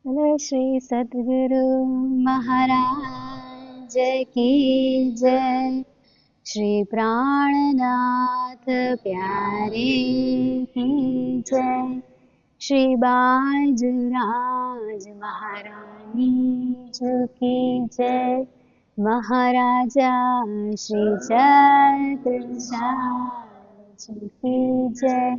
बोलो श्री सद्गुरु महाराज की जय। श्री प्राणनाथ प्यारे की जय। श्री बाजूराज महारानी जो की जय। महाराजा श्री छत्रसाल जी की जय।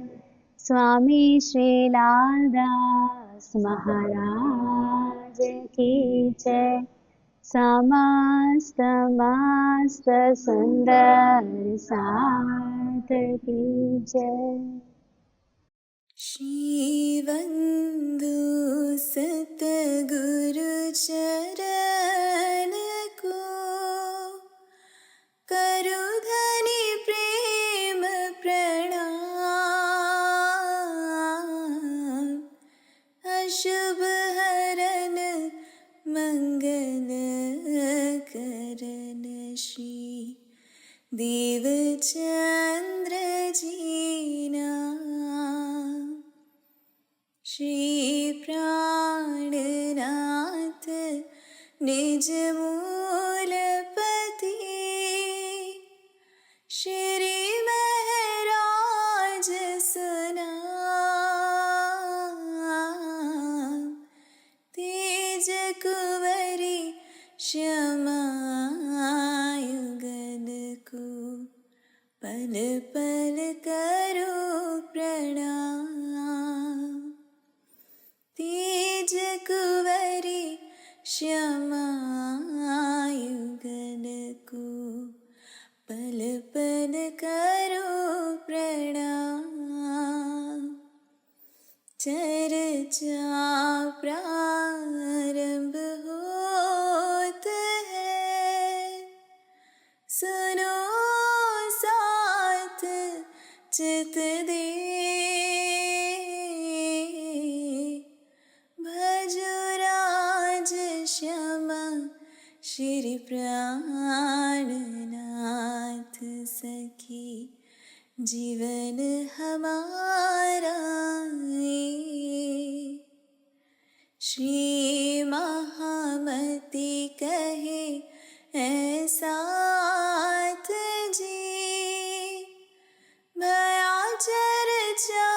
स्वामी श्री लालदास महाराज की जय। समस्त मस्त सुंदर साथ की जय। श्रीवंदु सतगुरु चरण को करु धनि प्रेम प्रणाम। अशुभ हरन मंगल करन श्री देवचंद्र जीना। श्री प्राणनाथ निज मूलपति श्री महराज सुनाम। तेज कुंवरी श्यामा युगल को पल पल करो प्रणाम। तेज कुंवरी श्यामा युगल को पल पल करो प्रणाम। चर्चा प्रारंभ होत है, सुनो साथ चित दे। भजो राज श्यामा श्री प्राणनाथ सखी जीवन हमारा ये। श्री महामति कहे ऐसा जी, भया चर्चा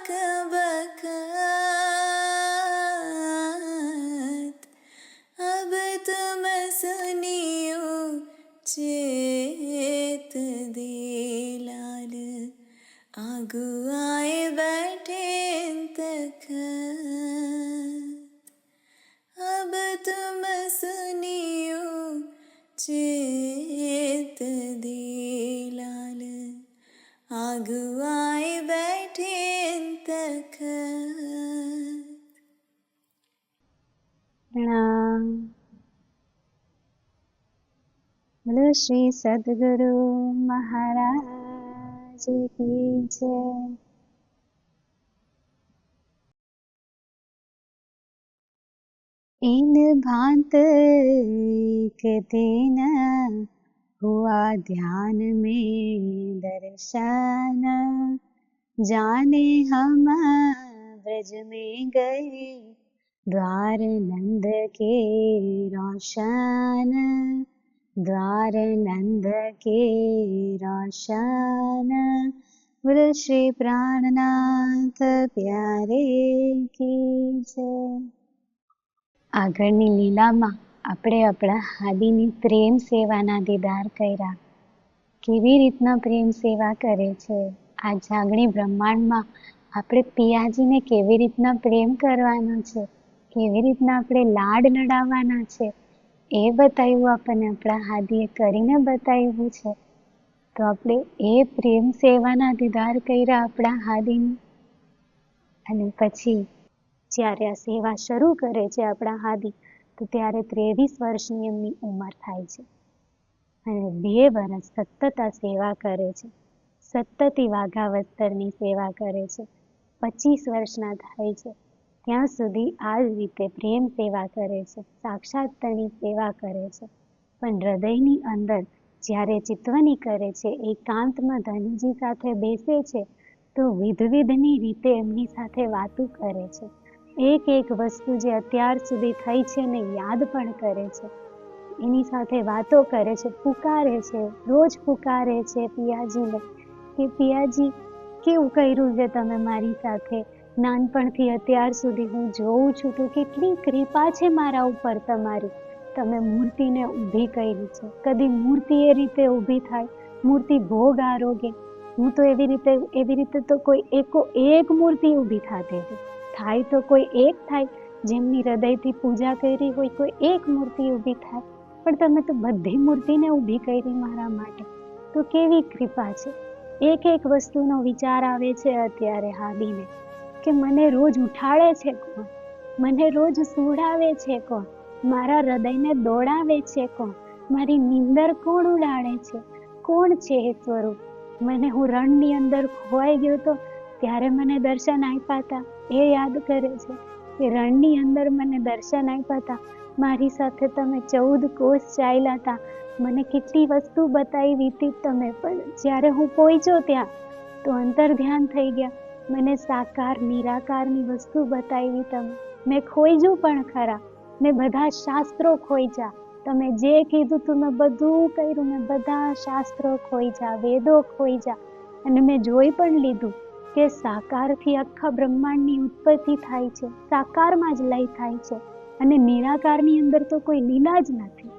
कबखत। अब तुम सुनियो चेत दे लाल, आगू आए बैठे तखत। अब तुम सुनियो चेत दे लाल, आगू आए बैठे तखत। प्रणाम। बोलो श्री सद्गुरु महाराज की जय। इन भांत एक दिन हुआ ध्यान में दर्शन, जाने हम ब्रज में गए द्वार नंद के रोशन। द्वार नंद के रोशन। बोलो श्री प्राणनाथ प्यारे की जय। આગળની લીલામાં આપણે આપણા હાદીની પ્રેમ સેવાના દીદાર કર્યા. કેવી રીતના પ્રેમ સેવા કરે છે. આ જાગણી બ્રહ્માંડમાં આપણે પિયાજીને કેવી રીતના પ્રેમ કરવાનો છે, કેવી રીતના આપણે લાડ લડાવવાના છે, એ બતાવ્યું આપણને આપણા હાદીએ કરીને બતાવ્યું છે. તો આપણે એ પ્રેમ સેવાના દીદાર કર્યા આપણા હાદીની. અને પછી જ્યારે આ સેવા શરૂ કરે છે આપણા હાદી, તો ત્યારે 23 વર્ષની એમની ઉંમર થાય છે અને 2 વર્ષ સતત આ સેવા કરે છે. સતત વાઘાવસ્તરની સેવા કરે છે. 25 વર્ષના થાય છે ત્યાં સુધી આ જ રીતે પ્રેમ સેવા કરે છે, સાક્ષાત્કારની સેવા કરે છે. પણ હૃદયની અંદર જ્યારે ચિતવણી કરે છે, એકાંતમાં ધનજી સાથે બેસે છે, તો વિધની રીતે એમની સાથે વાતું કરે છે. એક એક વસ્તુ જે અત્યાર સુધી થઈ છે ને યાદ પણ કરે છે, એની સાથે વાતો કરે છે, પુકારે છે, રોજ પુકારે છે પિયાજીને કે પિયાજી કેવું કર્યું છે તમે મારી સાથે, નાનપણથી અત્યાર સુધી હું જોઉં છું તો કેટલી કૃપા છે મારા ઉપર તમારી, તમે મૂર્તિને ઊભી કરી છે, કદી મૂર્તિ એ રીતે ઊભી થાય, મૂર્તિ ભોગ આરોગે, હું તો એવી રીતે તો કોઈ એક મૂર્તિ ઊભી થતી હતી, થાય તો કોઈ એક થાય, જેમની હૃદયથી પૂજા કરી હોય કોઈ એક મૂર્તિ ઊભી થાય, પણ તમે તો બધી મૂર્તિને ઊભી કરી મારા માટે, તો કેવી કૃપા છે। એક એક વસ્તુનો વિચાર આવે છે અત્યારે હાદીને કે મને રોજ ઉઠાડે છે કોણ, મને રોજ સુવડાવે છે કોણ, મારા હૃદયને દોડાવે છે કોણ, મારી નીંદર કોણ ઉડાડે છે, કોણ છે એ સ્વરૂપ। મને હું રણની અંદર ખોવાઈ ગયો તો ત્યારે મને દર્શન આપ્યા હતા એ યાદ કરે છે કે રણની અંદર મને દર્શન આપ્યા હતા, મારી સાથે તમે 14 કોસ ચાલ્યા હતા, મને કેટલી વસ્તુ બતાવી હતી તમે, પણ જ્યારે હું પહોંચ્યો ત્યાં તો અંતર ધ્યાન થઈ ગયા, મને સાકાર નિરાકારની વસ્તુ બતાવી તમે, મેં ખોઈજું પણ ખરા, મેં બધા શાસ્ત્રો ખોઈજા, તમે જે કીધું તું મેં બધું કર્યું, મેં બધા શાસ્ત્રો ખોઈજા, વેદો ખોઈજા, અને મેં જોઈ પણ લીધું કે સાકારથી આખા બ્રહ્માંડની ઉત્પત્તિ થાય છે, સાકારમાં જ લય થાય છે, અને નિરાકારની અંદર તો કોઈ લીલા જ નથી,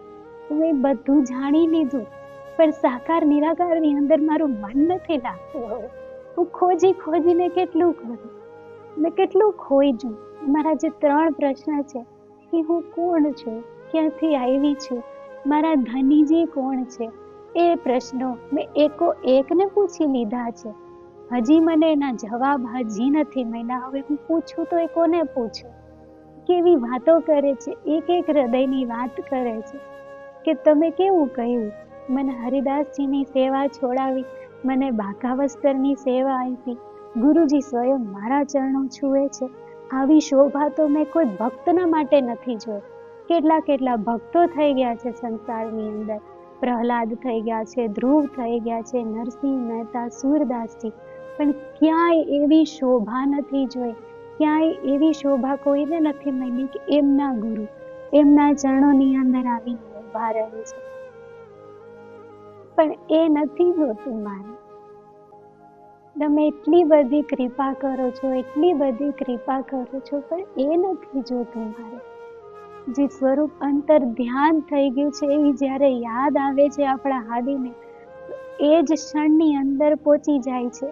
મેં બધું જાણી લીધું, પણ સાકાર નિરાકારની અંદર મારું મન નથી લાગતું, હવે હું ખોજીને કેટલું કરું, મેં કેટલું ખોઈજું। મારા જે 3 પ્રશ્ન છે કે હું કોણ છું, ક્યાંથી આવી છું, મારા ધનીજી કોણ છે, એ પ્રશ્નો મેં એકને પૂછી લીધા છે, હજી મને એના જવાબ હજી નથી મળ્યા, હવે હું પૂછું તો એ કોને પૂછું। કેવી વાતો કરે છે, એક હૃદયની વાત કરે છે કે તમે કેવું કહ્યું, મને હરિદાસજીની સેવા છોડાવી, મને બાકાવસ્તરની સેવા આપી, ગુરુજી સ્વયં મારા ચરણો છૂએ છે, આવી શોભા તો મેં કોઈ ભક્તના માટે નથી જોઈ। કેટલા ભક્તો થઈ ગયા છે સંસારની અંદર, પ્રહલાદ થઈ ગયા છે, ધ્રુવ થઈ ગયા છે, નરસિંહ મહેતા, સુરદાસજી, પણ ક્યાંય એવી શોભા નથી જોઈ, ક્યાંય એવી શોભા કોઈને નથી મળી કે એમના ગુરુ એમના ચરણોની અંદર આવીને ઉભા રહે છે, પણ એ નથી જોતું મારે। તમે એટલી બધી કૃપા કરો છો, એટલી બધી કૃપા કરો છો, પણ એ નથી જોતું મારે। જે સ્વરૂપ અંતર ધ્યાન થઈ ગયું છે એ જ્યારે યાદ આવે છે આપણા હાદીને, એ જ ક્ષણની અંદર પહોંચી જાય છે,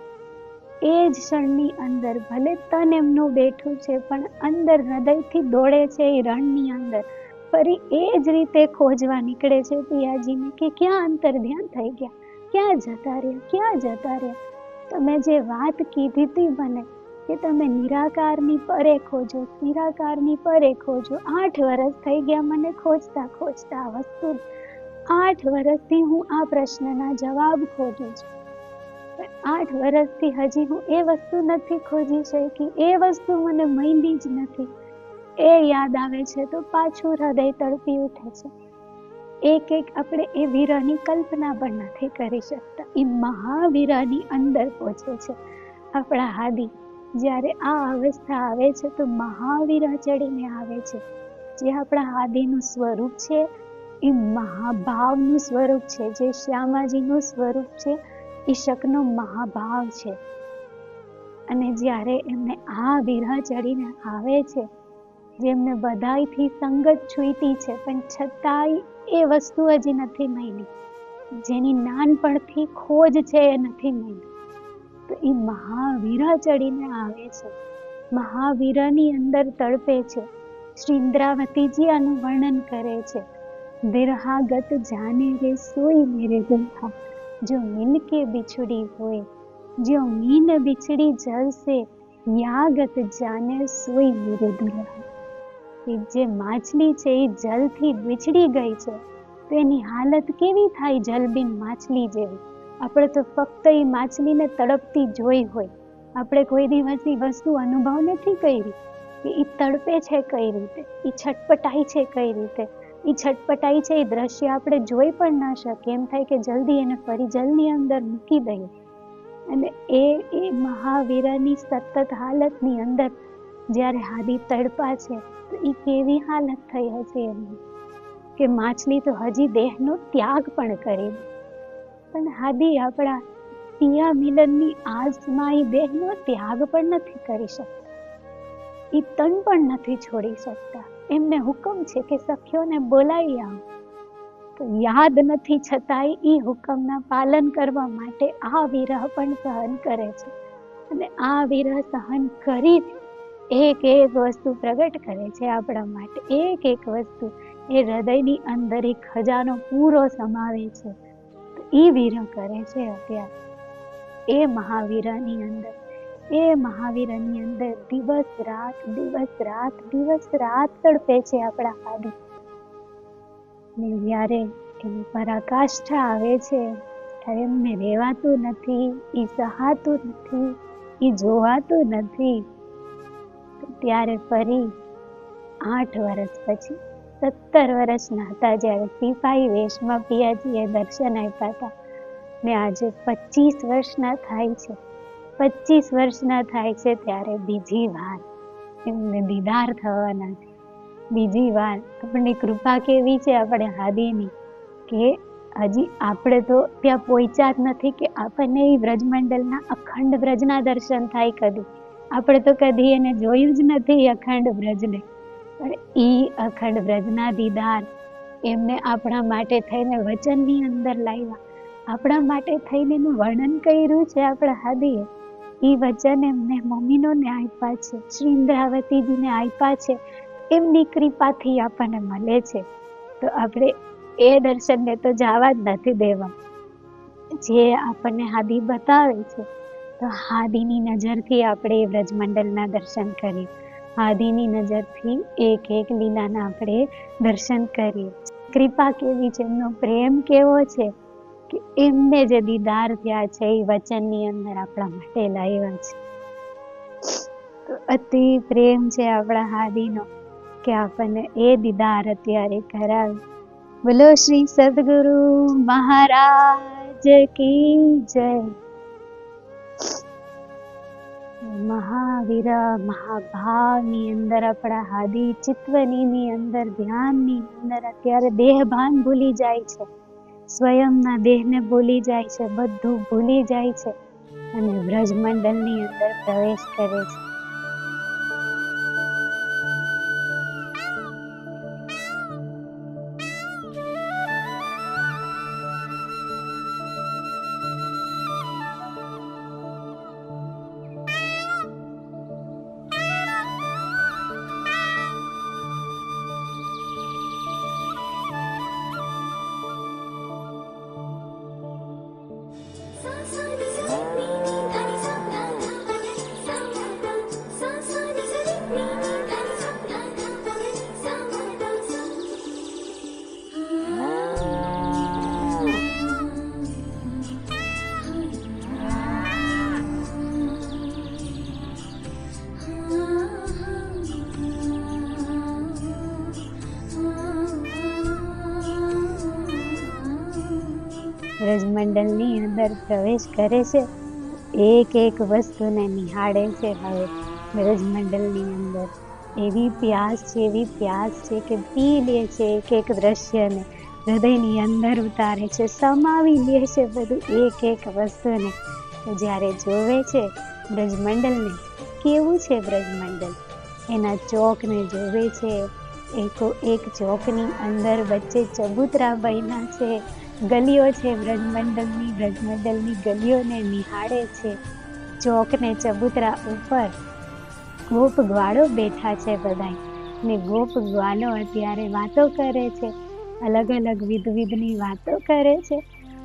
એ જ ક્ષણની અંદર ભલે તન એમનું બેઠું છે પણ અંદર હૃદયથી દોડે છે એ રણની અંદર, ફરી એ જ રીતે ખોજવા નીકળે છે પિયાજીને કે ક્યાં અંતર ધ્યાન થઈ ગયા, ક્યાં જતા રહ્યા, ક્યાં જતા રહ્યા। તમે જે વાત કીધી હતી મને કે તમે નિરાકારની પરે ખોજો, નિરાકારની પરે ખોજો, 8 વર્ષ થઈ ગયા મને ખોજતા આ વસ્તુ, 8 વર્ષથી હું આ પ્રશ્નના જવાબ ખોજું છું, પણ 8 વર્ષથી હજી હું એ વસ્તુ નથી ખોજી શકી, એ વસ્તુ મને મળી જ નથી। એ યાદ આવે છે તો પાછું હૃદય તડપી ઉઠે છે। એક આપણે એ વિરહની કલ્પના પણ નથી કરી શકતા, એ મહાવીરની અંદર પહોંચે છે આપણા હાદી। જ્યારે આ અવસ્થા આવે છે તો મહાવીર ચડીને આવે છે, જે આપણા હાદીનું સ્વરૂપ છે એ મહાભાવનું સ્વરૂપ છે, જે શ્યામાજીનું સ્વરૂપ છે એ શકનો મહાભાવ છે, અને જ્યારે એમને આ વિરહ ચડીને આવે છે, જેમને બધાયથી સંગત છૂટી છે પણ છતાંય એ વસ્તુ હજી નથી મળી, જેની નાનપણથી ખોજ છે એ નથી મળી, તો એ મહાવીર ચડીને આવે છે, મહાવીરની અંદર તડપે છે। શ્રી ઇન્દ્રાવતીજી આનું વર્ણન કરે છે, વિરહાગત જાને રે સોઈ મેરે દુલ્હા, જો મિલકે બિછડી હોય, જો મીન બિછડી જલ સે, યાગત જાને સોઈ મેરે દુલ્હા। જે માછલી છે એ જલથી વિછડી ગઈ છે તો એની હાલત કેવી થાય, જલબીન માછલી જેવી। આપણે તો ફક્ત એ માછલીને તડપતી જોઈ હોય, આપણે કોઈ દિવસ એ વસ્તુ અનુભવ નથી કરી કે એ તડપે છે કઈ રીતે, એ છટપટાઈ છે કઈ રીતે, એ છટપટાઈ છે એ દ્રશ્ય આપણે જોઈ પણ ના શકીએ, એમ થાય કે જલ્દી એને ફરી જલની અંદર મૂકી દઈએ। અને એ મહાવીરની સતત હાલતની અંદર જ્યારે હાદી તડપા છે તો એ કેવી હાલત થઈ હશે એમની, કે માછલી તો હજી દેહનો ત્યાગ પણ કરી, પણ હાદી આપણા પિયા મિલનની આજમાં એ દેહનો ત્યાગ પણ નથી કરી શકતા, એ તન પણ નથી છોડી શકતા. એમને હુકમ છે કે સખીઓને બોલાવી આવો, તો યાદ નથી છતાંય એ હુકમના પાલન કરવા માટે આ વિરહ પણ સહન કરે છે. અને આ વિરહ સહન કરી એક એક વસ્તુ પ્રગટ કરે છે આપણા માટે. એક એક વસ્તુ એ હૃદયની અંદર એક ખજાનો પૂરો સમાવે છે. તો એ વિરહ કરે છે અત્યારે. એ મહાવીરની અંદર દિવસ રાત તડપે છે આપણા હાદી. ને જ્યારે એની પરાકાષ્ઠા આવે છે ત્યારે એમને રહેવાતું નથી, એ સહાતું નથી, એ જોવાતું નથી. ત્યારે ફરી 8 વર્ષ પછી 17 વર્ષના હતા જ્યારે સિપાહી વેશમાં પિયાજીએ દર્શન આપ્યા હતા, ને આજે 25 વર્ષના થાય છે. 25 વર્ષના થાય છે ત્યારે બીજી વાર એમને દીદાર થવાના છે. બીજી વાર આપણને કૃપા કેવી છે આપણે હાદીની, કે હજી આપણે તો ત્યાં પહોંચ્યા જ નથી કે આપણને એ વ્રજમંડલના અખંડ વ્રજના દર્શન થાય કદી. આપણે તો કદી એને જોયું જ નથી અખંડ વ્રજને, પણ એ અખંડ વ્રજના દીદાર એમને આપણા માટે થઈને વચનની અંદર લાવ્યા, આપણા માટે થઈને એનું વર્ણન કર્યું છે આપણા હાદીએ. એ વચન એમને મમ્મીનોને આપ્યા છે, શ્રી ઇન્દ્રાવતીજીને આપ્યા છે, એમની કૃપાથી આપણને મળે છે. તો આપણે એ દર્શનને તો જવા જ નથી દેવા. જે આપણને હાદી બતાવે છે, તો હાદીની નજરથી આપણે એ વ્રજમંડલના દર્શન કરીએ, હાદીની નજરથી એક એક લીલાના આપણે દર્શન કરીએ. કૃપા કેવી છે, એમનો પ્રેમ કેવો છે, કે એમને જે દીદાર થયા છે એ વચનની અંદર આપણા માટે લાવ્યા છે. તો અતિ પ્રેમ છે આપણા હાદીનો કે આપણને એ દીદાર અત્યારે કરાવે. બોલો શ્રી સદગુરુ મહારાજ કી જય. મહાવીરા મહાભાવની અંદર આપણા હાદી ચિત્તવનીની અંદર ધ્યાનની અંદર અત્યારે દેહભાન ભૂલી જાય છે, સ્વયંના દેહને ભૂલી જાય છે, બધું ભૂલી જાય છે અને વ્રજમંડલની અંદર પ્રવેશ કરે છે. વ્રજમંડલની અંદર પ્રવેશ કરે છે, એક એક વસ્તુને નિહાળે છે. હવે વ્રજમંડલની અંદર એવી પ્યાસ છે કે પી લે છે, એક એક દ્રશ્યને હૃદયની અંદર ઉતારે છે, સમાવી લે છે બધું એક એક વસ્તુને. તો જ્યારે જોવે છે વ્રજમંડલને, કેવું છે વ્રજમંડલ, એના ચોકને જોવે છે, એક ચોકની અંદર વચ્ચે ચબૂતરા બન્યા છે, ગલીઓ છે વ્રજમંડલની ગલીઓને નિહાળે છે. ચોકને ચબૂતરા ઉપર ગોપ ગ્વાળો બેઠા છે બધાય, ને ગોપ ગ્વાલો અત્યારે વાતો કરે છે, અલગ અલગ વિધની વાતો કરે છે.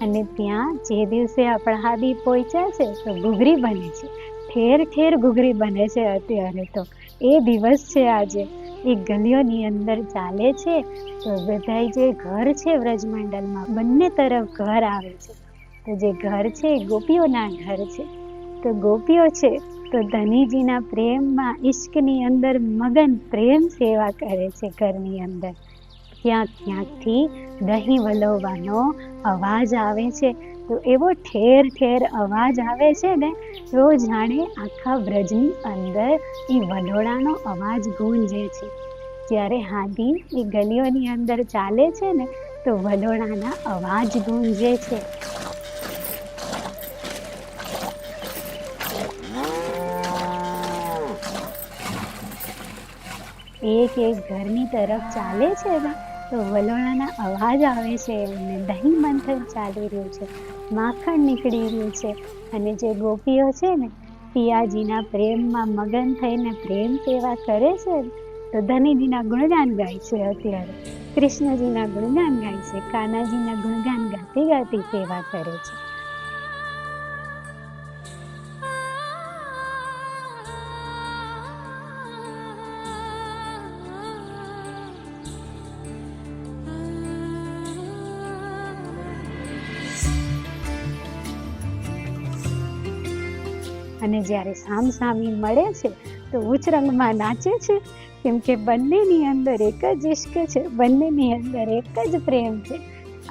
અને ત્યાં જે દિવસે આપણા હાદી પહોંચ્યા છે તો ઘૂઘરી બને છે, ઠેર ઠેર ઘૂઘરી બને છે અત્યારે. તો એ દિવસ છે આજે. એ ગલીઓની અંદર ચાલે છે તો બધા જે ઘર છે વ્રજમંડલમાં, બંને તરફ ઘર આવે છે. તો જે ઘર છે એ ગોપીઓના ઘર છે. તો ગોપીઓ છે તો ધનીજીના પ્રેમમાં, ઈશ્કની અંદર મગન પ્રેમ સેવા કરે છે ઘરની અંદર. ક્યાંકથી દહીં વલોવવાનો અવાજ આવે છે તો એવો ઠેર ઠેર અવાજ આવે છે ને, તો જાણે આખા વ્રજની અંદર એ વલોણાનો અવાજ ગુંજે છે. જ્યારે હાથી એ ગલીઓની અંદર ચાલે છે ને, તો વલોણાના અવાજ ગુંજે છે. એક એક ઘરની તરફ ચાલે છે ને, તો વલોણાના અવાજ આવે છે, અને દહીં મંથન ચાલી રહ્યું છે, માખણ નીકળી રહ્યું છે, અને જે ગોપીઓ છે ને પિયાજીના પ્રેમમાં મગન થઈને પ્રેમ સેવા કરે છે ને, તો ધનીજીના ગુણગાન ગાય છે. અત્યારે કૃષ્ણજીના ગુણગાન ગાય છે, કાનાજીના ગુણગાન ગાતી ગાતી સેવા કરે છે. અને જ્યારે સામસામી મળે છે તો ઉચ્ચરંગમાં નાચે છે, કેમ કે બંનેની અંદર એક જ ઇશ્ક છે, બંનેની અંદર એક જ પ્રેમ છે.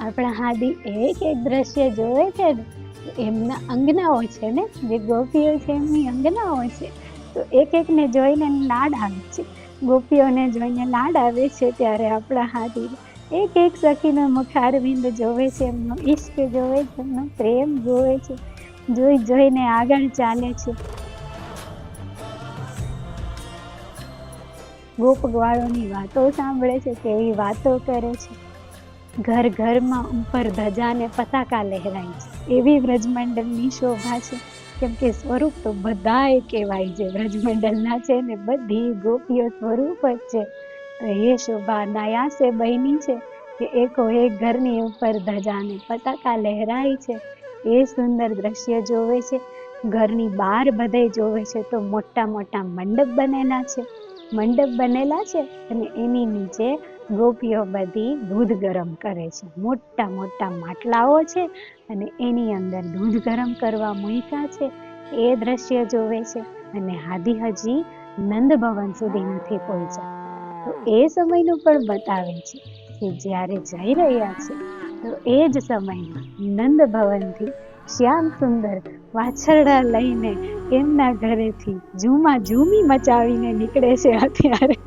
આપણા હાદી એક એક દ્રશ્ય જોવે છે ને, તો એમના અંગનાઓ છે ને, જે ગોપીઓ છે એમની અંગનાઓ છે, તો એક એકને જોઈને લાડ આવે છે. ગોપીઓને જોઈને લાડ આવે છે, ત્યારે આપણા હાદી એક એક સખીનો મુખારવિંદ જોવે છે, એમનો ઇશ્ક જોવે છે, એમનો પ્રેમ જોવે છે, જોઈ જોઈને આગળ ચાલે છે. ગોપગવાળોની વાતો સાંભળે છે, કેવી વાતો કરે છે. ઘર ઘરમાં ઉપર ધજાને પતાકા લહેરાય છે, એવી વ્રજમંડળની શોભા છે. કેમ કે સ્વરૂપ તો બધાય કહેવાય છે, વ્રજમંડળના છે ને બધી ગોપીઓ સ્વરૂપ જ છે. તો એ શોભા નાયાસે બહેની છે કે એકો એક ઘરની ઉપર ધજાને પતાકા લહેરાય છે. એ સુંદર દ્રશ્ય જોવે છે. ઘરની બહાર બધે જોવે છે તો મોટા મોટા મંડપ બનેલા છે, અને એની નીચે ગોપીઓ બધી દૂધ ગરમ કરે છે. મોટા મોટા માટલાઓ છે, અને એની અંદર દૂધ ગરમ કરવા મૂક્યા છે. એ દ્રશ્ય જોવે છે. અને હાદી હજી નંદ ભવન સુધી નથી પહોંચ્યા, તો એ સમયનું પણ બતાવે છે કે જ્યારે જઈ રહ્યા છે, તો એ જ સમયમાં નંદ ભવનથી શ્યામ સુંદર વાછરડા લઈને એમના ઘરેથી ઝૂમી મચાવીને નીકળે છે. અત્યારે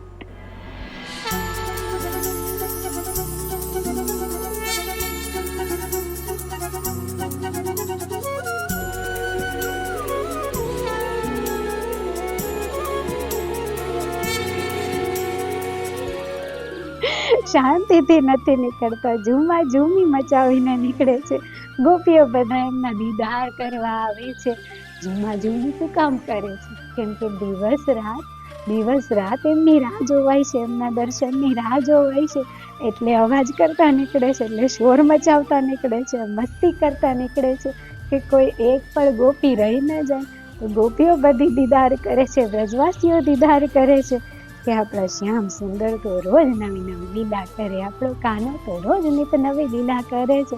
શાંતિથી નથી નીકળતા, ઝૂમી મચાવીને નીકળે છે. ગોપીઓ બધા એમના દીદાર કરવા આવે છે. ઝૂમી શું કામ કરે છે? કેમ કે દિવસ રાત એમની રાહ જોવાય છે, એમના દર્શનની રાહ જોવાય છે. એટલે અવાજ કરતા નીકળે છે, એટલે શોર મચાવતા નીકળે છે, મસ્તી કરતા નીકળે છે, કે કોઈ એક પણ ગોપી રહી ન જાય. તો ગોપીઓ બધી દીદાર કરે છે, વ્રજવાસીઓ દીદાર કરે છે કે આપણા શ્યામ સુંદર તો રોજ નવી નવી લીલા કરે, આપણો કાનો તો રોજ નિત નવી લીલા કરે છે.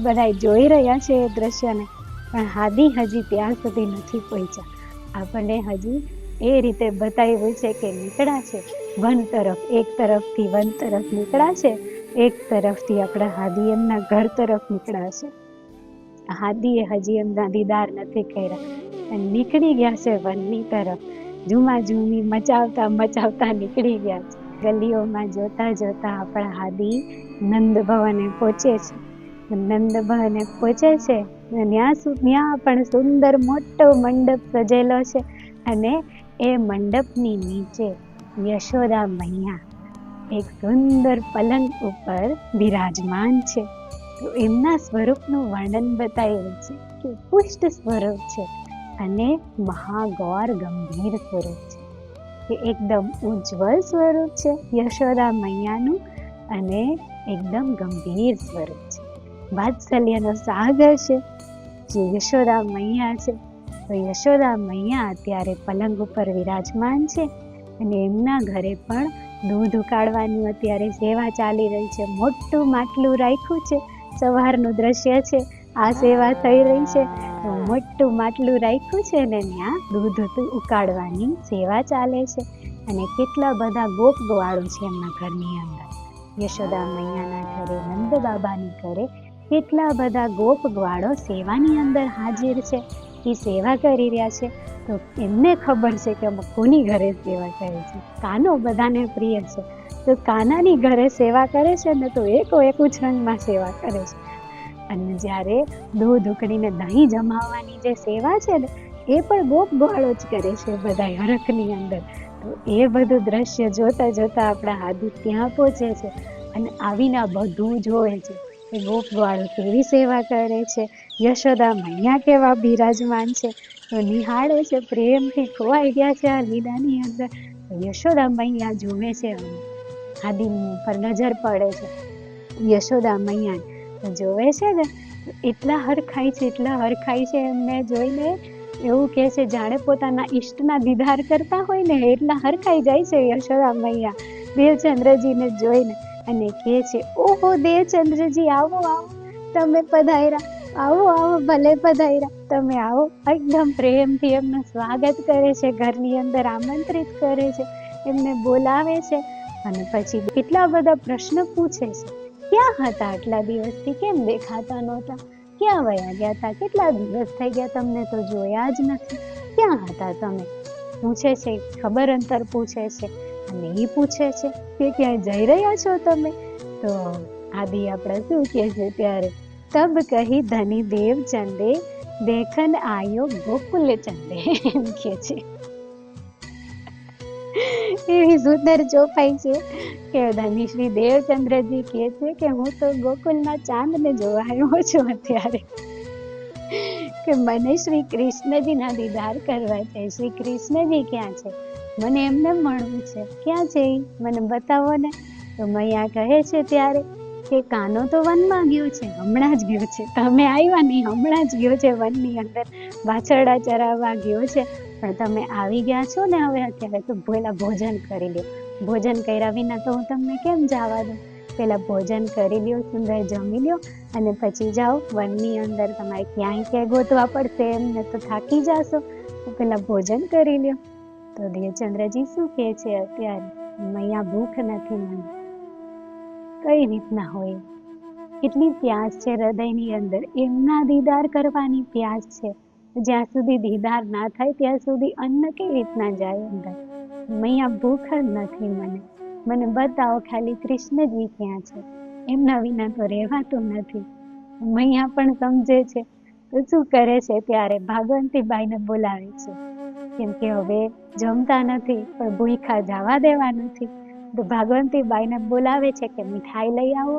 બધા જોઈ રહ્યા છે એ દ્રશ્યને, પણ હાદી હજી ત્યાં સુધી નથી પહોંચ્યા. આપણને હજી એ રીતે બતાવ્યું છે કે નીકળ્યા છે વન તરફ, એક તરફથી વન તરફ નીકળ્યા છે, એક તરફથી આપણા હાદી એમના ઘર તરફ નીકળ્યા છે. હાદીએ હજી એમના દીદાર નથી કર્યા, અને નીકળી ગયા છે વનની તરફ. ઝૂમી મચાવતા નીકળી ગયા છે. ગલીઓમાં જોતા જોતા આપણા હાદી નંદ ભવને પહોંચે છે. નંદ ભવને પહોંચે છે, ત્યાં પણ સુંદર મોટો મંડપ સજેલો છે, અને એ મંડપની નીચે યશોદા મૈયા એક સુંદર પલંગ ઉપર બિરાજમાન છે. તો એમના સ્વરૂપનું વર્ણન બતાવ્યું છે કે પુષ્ટ સ્વરૂપ છે, અને મહાગૌર ગંભીર સ્વરૂપ છે, કે એકદમ ઉજ્જવળ સ્વરૂપ છે યશોદા મૈયાનું, અને એકદમ ગંભીર સ્વરૂપ છે. વાત્સલ્યનો સાગર છે જે યશોદા મૈયા છે. તો યશોદા મૈયા અત્યારે પલંગ ઉપર વિરાજમાન છે, અને એમના ઘરે પણ દૂધ ઉકાળવાની અત્યારે સેવા ચાલી રહી છે. મોટું માટલું રાખ્યું છે, સવારનું દ્રશ્ય છે, આ સેવા થઈ રહી છે. તો મોટું માટલું રાખ્યું છે, ને ત્યાં દૂધ ઉકાળવાની સેવા ચાલે છે. અને કેટલા બધા ગોપગવાળો છે એમના ઘરની અંદર. યશોદા મૈયાના ઘરે, નંદ બાબાની ઘરે કેટલા બધા ગોપ ગ્વાળો સેવાની અંદર હાજર છે, એ સેવા કરી રહ્યા છે. તો એમને ખબર છે કે અમે કોની ઘરે સેવા કરે છે. કાનો બધાને પ્રિય છે, તો કાનાની ઘરે સેવા કરે છે ને તો એક ઉછરંગમાં સેવા કરે છે. અને જ્યારે દૂધ ઉકળીને દહીં જમાવવાની જે સેવા છે ને, એ પણ ગોપ ગ્વાળો જ કરે છે બધા હરખની અંદર. તો એ બધું દ્રશ્ય જોતા જોતા આપણા હાદી ત્યાં પહોંચે છે અને આવીને બધું જોવે છે કે ગોપ ગ્વાળો કેવી સેવા કરે છે, યશોદા મૈયા કેવા બિરાજમાન છે. તો નિહાળે છે, પ્રેમથી ખોવાઈ ગયા છે આ લીલાની અંદર. યશોદા મૈયા જોવે છે, હાદી પર નજર પડે છે યશોદા મૈયા જોવે છે ને, એટલા હરખાય છે એમને જોઈને, એવું કહે છે જાણે પોતાના ઈષ્ટના દીદાર કરતા હોય ને એટલા હરખાઈ જાય છે યશોદા મૈયા દેવચંદ્રજીને જોઈને. અને કહે છે, ઓહો દેવચંદ્રજી, આવો આવો, તમે પધાર્યા, આવો આવો, ભલે પધાર્યા, તમે આવો. એકદમ પ્રેમથી એમનું સ્વાગત કરે છે, ઘરની અંદર આમંત્રિત કરે છે, એમને બોલાવે છે. અને પછી કેટલા બધા પ્રશ્ન પૂછે છે, ક્યાં હતા આટલા દિવસથી, કેમ દેખાતા નહોતા, ક્યાં વયા ગયા હતા, કેટલા દિવસ થઈ ગયા, તમને તો જોયા જ નથી, ક્યાં હતા તમે, પૂછે છે. ખબર અંતર પૂછે છે. અને એ પૂછે છે કે ક્યાંય જઈ રહ્યા છો તમે. તો આદિ આપણે શું કહે છે ત્યારે, તબ કહી ધની દેવ ચંદે, દેખન આયો ગોકુલ ચંદે, એમ કે છે. એવી સુંદર ચોપાઈ છે કે ધની શ્રી દેવચંદ્રજી કહે છે કે હું તો ગોકુલના ચાંદને જોવા આવ્યો છું અત્યારે, કે મને શ્રી કૃષ્ણજીના દીદાર કરવા છે. શ્રી કૃષ્ણજી ક્યાં છે, મને એમને મળવું છે, ક્યાં છે એ મને બતાવો ને. તો મૈયા કહે છે ત્યારે કે કાનો તો વનમાં ગયો છે, હમણાં જ ગયો છે, તમે આવ્યા નહીં, હમણાં જ ગયો છે વનની અંદર, વાછરડા ચરાવવા ગયો છે. પણ તમે આવી ગયા છો ને હવે અત્યારે, તો પહેલા ભોજન કરી લ્યો, ભોજન કર્યા વિના તો હું તમને કેમ જવા દઉં. પહેલા ભોજન કરી લ્યો, સુંદર જમી લ્યો, અને પછી જાઓ વનની અંદર. તમારે ક્યાંય ગોતવા પડશે એમને, તો થાકી જશો, તો પહેલા ભોજન કરી લ્યો. તો દેવચંદ્રજી શું કહે છે અત્યારે, મૈયા ભૂખ નથી મને. કઈ રીતના હોય, કેટલી પ્યાસ છે હૃદયની અંદર, એમના દીદાર કરવાની પ્યાસ છે. જ્યાં સુધી દીદાર ના થાય ત્યાં સુધી અન્ન કઈ રીતના જાય અંદર. મૈયા ભૂખ જ નથી મને, મને બતાવો ખાલી કૃષ્ણજી ક્યાં છે, એમના વિના તો રહેવાતું નથી. મૈયા પણ સમજે છે, તો શું કરે છે ત્યારે ભાગવંતીબાઈને બોલાવે છે, કેમ કે હવે જમતા નથી પણ ભૂખા જવા દેવા નથી. તો ભાગવંતીબાઈને બોલાવે છે કે મીઠાઈ લઈ આવો.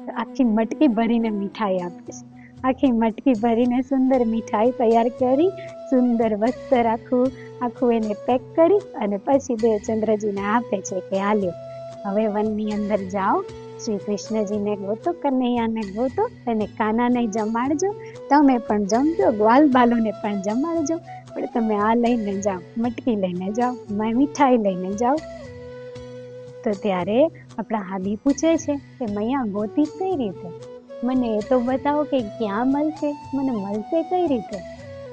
તો આખી મટકી ભરીને મીઠાઈ આપે છે, આખી મટકી ભરીને સુંદર મીઠાઈ તૈયાર કરી, સુંદર વસ્ત્ર આખું એને પેક કરી અને પછી દેવચંદ્રજીને આપે છે કે હાલ્યો હવે વનની અંદર જાઓ, શ્રી કૃષ્ણજીને ગોતો, કનૈયાને ગોતો, અને કાનાને જમાડજો, તમે પણ જમજો, ગ્વાલ બાલોને પણ જમાડજો, પણ તમે આ લઈને જાઓ, મટકી લઈને જાઓ, મીઠાઈ લઈને જાઓ. તો ત્યારે આપણા હાદી પૂછે છે કે મૈયા ગોતીશ કઈ રીતે, મને એ તો બતાવો કે ક્યાં મળશે, મને મળશે કઈ રીતે.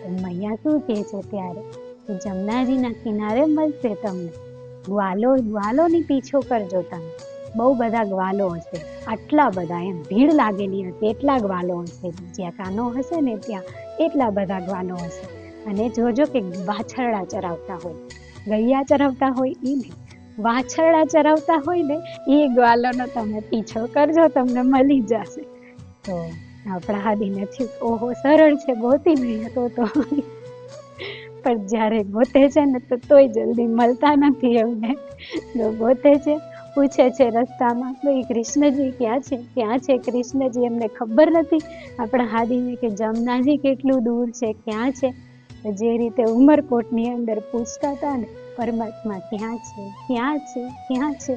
તો મૈયા શું કહે છે ત્યારે કે જમનાજીના કિનારે મળશે તમને, ગ્વાલોની પીછો કરજો તમે, બહુ બધા ગ્વાલો હશે, આટલા બધા, એમ ભીડ લાગેલી હશે એટલા ગ્વાલો હશે, જ્યાં કાનો હશે ને ત્યાં એટલા બધા ગ્વાલો હશે. અને જોજો કે વાછરડા ચરાવતા હોય, ગૈયા ચરાવતા હોય એ નહીં, વાછરડા ચરાવતા હોય ને એ ગ્વાલોનો તમે પીછો કરજો, તમને મળી જશે. તો આપણા હાદીને થયું, ઓહો સરળ છે, ગોતી નહીં તો પણ જ્યારે ગોતે છે ને તોય જલ્દી મળતા નથી એમને. તો ગોતે છે, પૂછે છે રસ્તામાં, ભાઈ કૃષ્ણજી ક્યાં છે કૃષ્ણજી, એમને ખબર નથી આપણા હાદીને કે જમનાજી કેટલું દૂર છે, ક્યાં છે. જે રીતે ઉમરકોટની અંદર પૂછતા હતા ને, પરમાત્મા ક્યાં છે,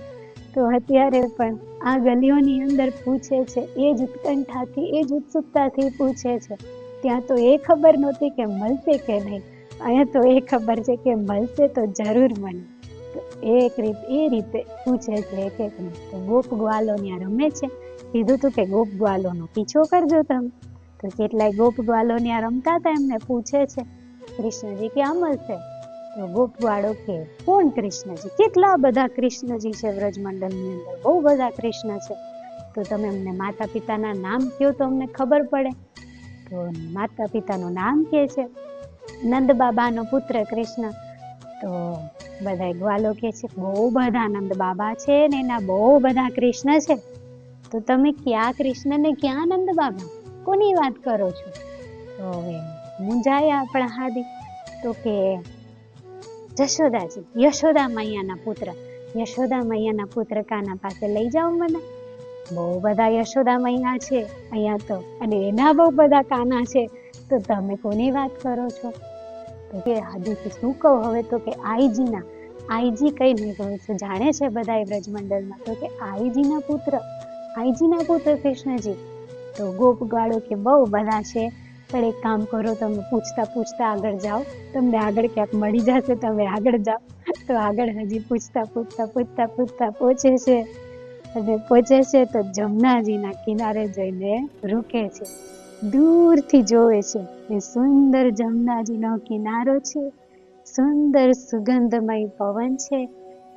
તો અત્યારે પણ આ ગલીઓની અંદર પૂછે છે, એ જ ઉત્કંઠાથી, એ જ ઉત્સુકતાથી પૂછે છે. ત્યાં તો એ ખબર નહોતી કે મળશે કે નહીં, અહીંયા તો એ ખબર છે કે મળશે તો જરૂર મળે. તો એ રીતે પૂછે છે કે તો ગોપ ગ્વાલો ત્યાં રમે છે, કીધું તું કે ગોપ ગ્વાલોનો પીછો કરજો તમે. તો કેટલાય ગોપ ગ્વાલો ત્યાં રમતા હતા, એમને પૂછે છે કૃષ્ણજી ક્યાં મળશે. તો ગોપ ગ્વાળો કે કોણ કૃષ્ણજી, કેટલા બધા કૃષ્ણજી છે વ્રજમંડળની અંદર, બહુ બધા કૃષ્ણ છે. તો તમે અમને માતા પિતાના નામ કહો તો અમને ખબર પડે. તો માતા પિતાનું નામ કહે છે નંદ બાબાનો પુત્ર કૃષ્ણ. તો બધા ગ્વાલો કહે છે બહુ બધા નંદ બાબા છે ને એના બહુ બધા કૃષ્ણ છે. તો તમે ક્યાં કૃષ્ણ ને ક્યાં નંદ બાબા, કોની વાત કરો છો? તો હવે મુંજાયા આપણા હાદી. તો કે જશોદાજી, યશોદા મૈયાના પુત્ર. યશોદા મૈયાના પુત્ર કાના પાસે લઈ જાઓ મને. બહુ બધા યશોદા મૈયા છે અહીંયા તો, અને એના બહુ બધા કાના છે. તો તમે કોની વાત કરો છો? તો કે હાદીથી શું કહું હવે? તો કે આઈજીના. આઈજી કઈ નહીં કહું છું, જાણે છે બધા વ્રજમંડળમાં. તો કે આઈજીના પુત્ર, આઈજીના પુત્ર કૃષ્ણજી. તો ગોપ ગાળો કે બહુ બધા છે, પણ એક કામ કરો, તમે પૂછતા પૂછતા આગળ જાઓ, તમને આગળ ક્યાંક મળી જશે, તમે આગળ જાઓ. તો આગળ હજી પૂછતા પૂછતા પૂછતા પૂછતા પહોંચે છે, અને પહોંચે છે તો જમનાજીના કિનારે જઈને રૂકે છે. દૂરથી જોવે છે એ સુંદર જમનાજીનો કિનારો છે, સુંદર સુગંધમય પવન છે,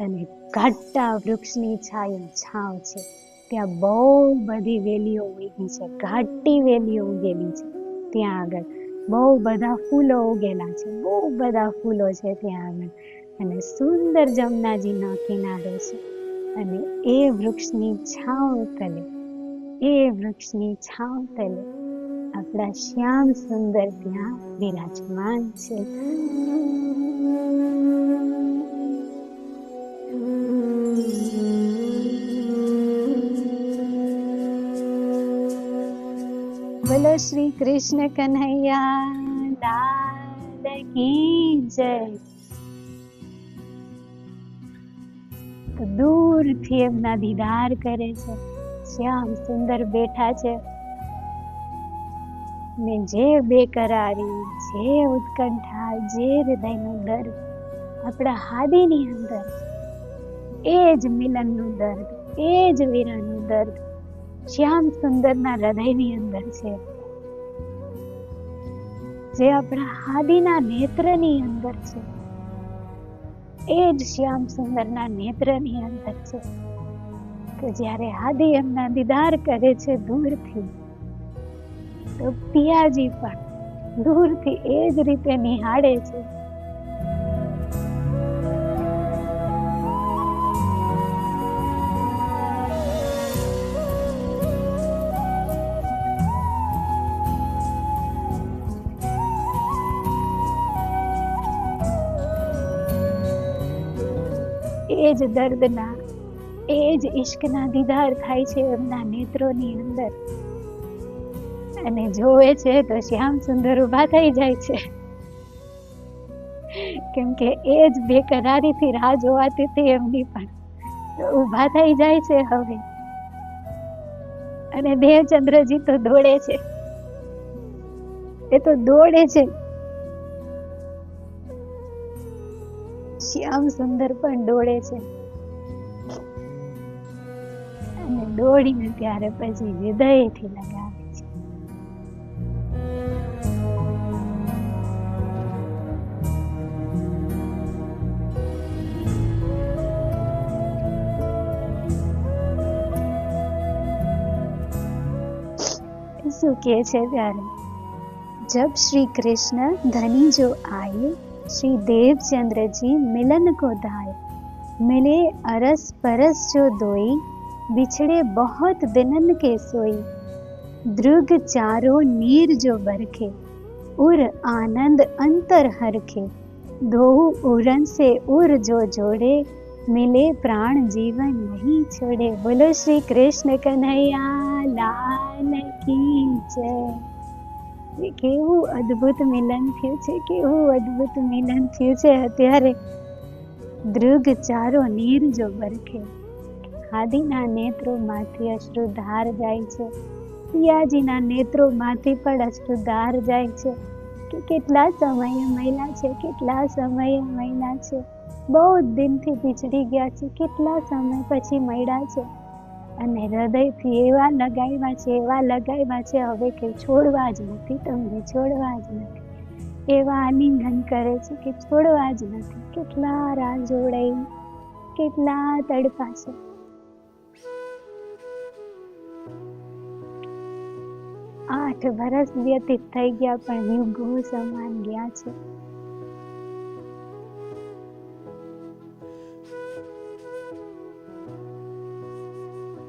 અને ઘાટા વૃક્ષની છાંવ છે. ત્યાં બહુ બધી વેલીઓ ઉગી છે, ઘાટી વેલીઓ ઉગેલી છે. ત્યાં આગળ બહુ બધા ફૂલો ઉગેલા છે, બહુ બધા ફૂલો છે ત્યાં આગળ, અને સુંદર જમનાજીનો કિનારો છે. અને એ વૃક્ષની છાંવ તલે, એ વૃક્ષની છાંવ તલે આપણા શ્યામ સુંદર ત્યાં બિરાજમાન છે. બોલો શ્રી કૃષ્ણ કન્હૈયા લાલ કી જય. તો દૂરથી એમના દીદાર કરે છે, શ્યામ સુંદર બેઠા છે, ને જે બેકરારી, જે ઉત્કંઠા, જે હૃદયનું દર્દ આપણા હાદીની અંદર, એ જ મિલનનું દર્દ, એ જ વીરાનું દર્દ શ્યામ સુંદરના હૃદયની અંદર છે, જે આપણા હાદીના નેત્રની અંદર છે, એ જ શ્યામ સુંદરના નેત્રની અંદર છે. તો જ્યારે હાદી એમના દીદાર કરે છે દૂરથી, તો પિયાજી પણ દૂરથી એ જ રીતે નિહાળે છે. એ જ દર્દના, એ જ ઈશ્કના દીદાર થાય છે એમના નેત્રોની અંદર, અને જોવે છે તો શ્યામ સુંદર ઉભા થઈ જાય છે, કેમ કે એ જ બેકરારીથી રાહ જોવાતી હતી એમની પણ, ઉભા થઈ જાય છે હવે. અને દેવચંદ્રજી તો દોડે છે, એ તો દોડે છે, શ્યામ સુંદર પણ દોડે છે, અને દોડીને ત્યારે પછી હૃદયથી લગાવે છે. શું કે છે ત્યારે, जब श्री कृष्ण धनी जो आए, श्री देवचंद्र जी मिलन को धाए, मिले अरस परस जो दोई, बिछड़े बहुत दिनन के सोई, दृग चारों नीर जो बरखे, उर आनंद अंतर हरखे, दो उरन से उर जो जोड़े, मिले प्राण जीवन नहीं छोड़े. बोलो श्री कृष्ण कन्हैया लाल की जय. કેવું અદ્ભુત મિલન થયું છે, કેવું અદ્ભુત મિલન થયું છે અત્યારે. દૃગ ચારો નીર જો બરખે, હાદીના નેત્રોમાંથી અશ્રુધાર જાય છે, પિયાજીના નેત્રોમાંથી પણ અશ્રુધાર જાય છે, કે કેટલા સમયે મળ્યા છે, કેટલા સમયે મળ્યા છે, બહુ દિનથી પીછડી ગયા છે, કેટલા સમય પછી મળ્યા છે, અને હૃદયથી એવા લગાવ્યા છે, એવા લગાવ્યા છે, હવે કે છોડવા જ નથી, તમને છોડવા જ નથી, એવા આલિંગન કરે છે કે છોડવા જ નથી. કેટલા રાહ જોડાઈ, કેટલા તડપા છે. 8 વર્ષ વ્યતીત થઈ ગયા પણ યુગો સમાન ગયા છે.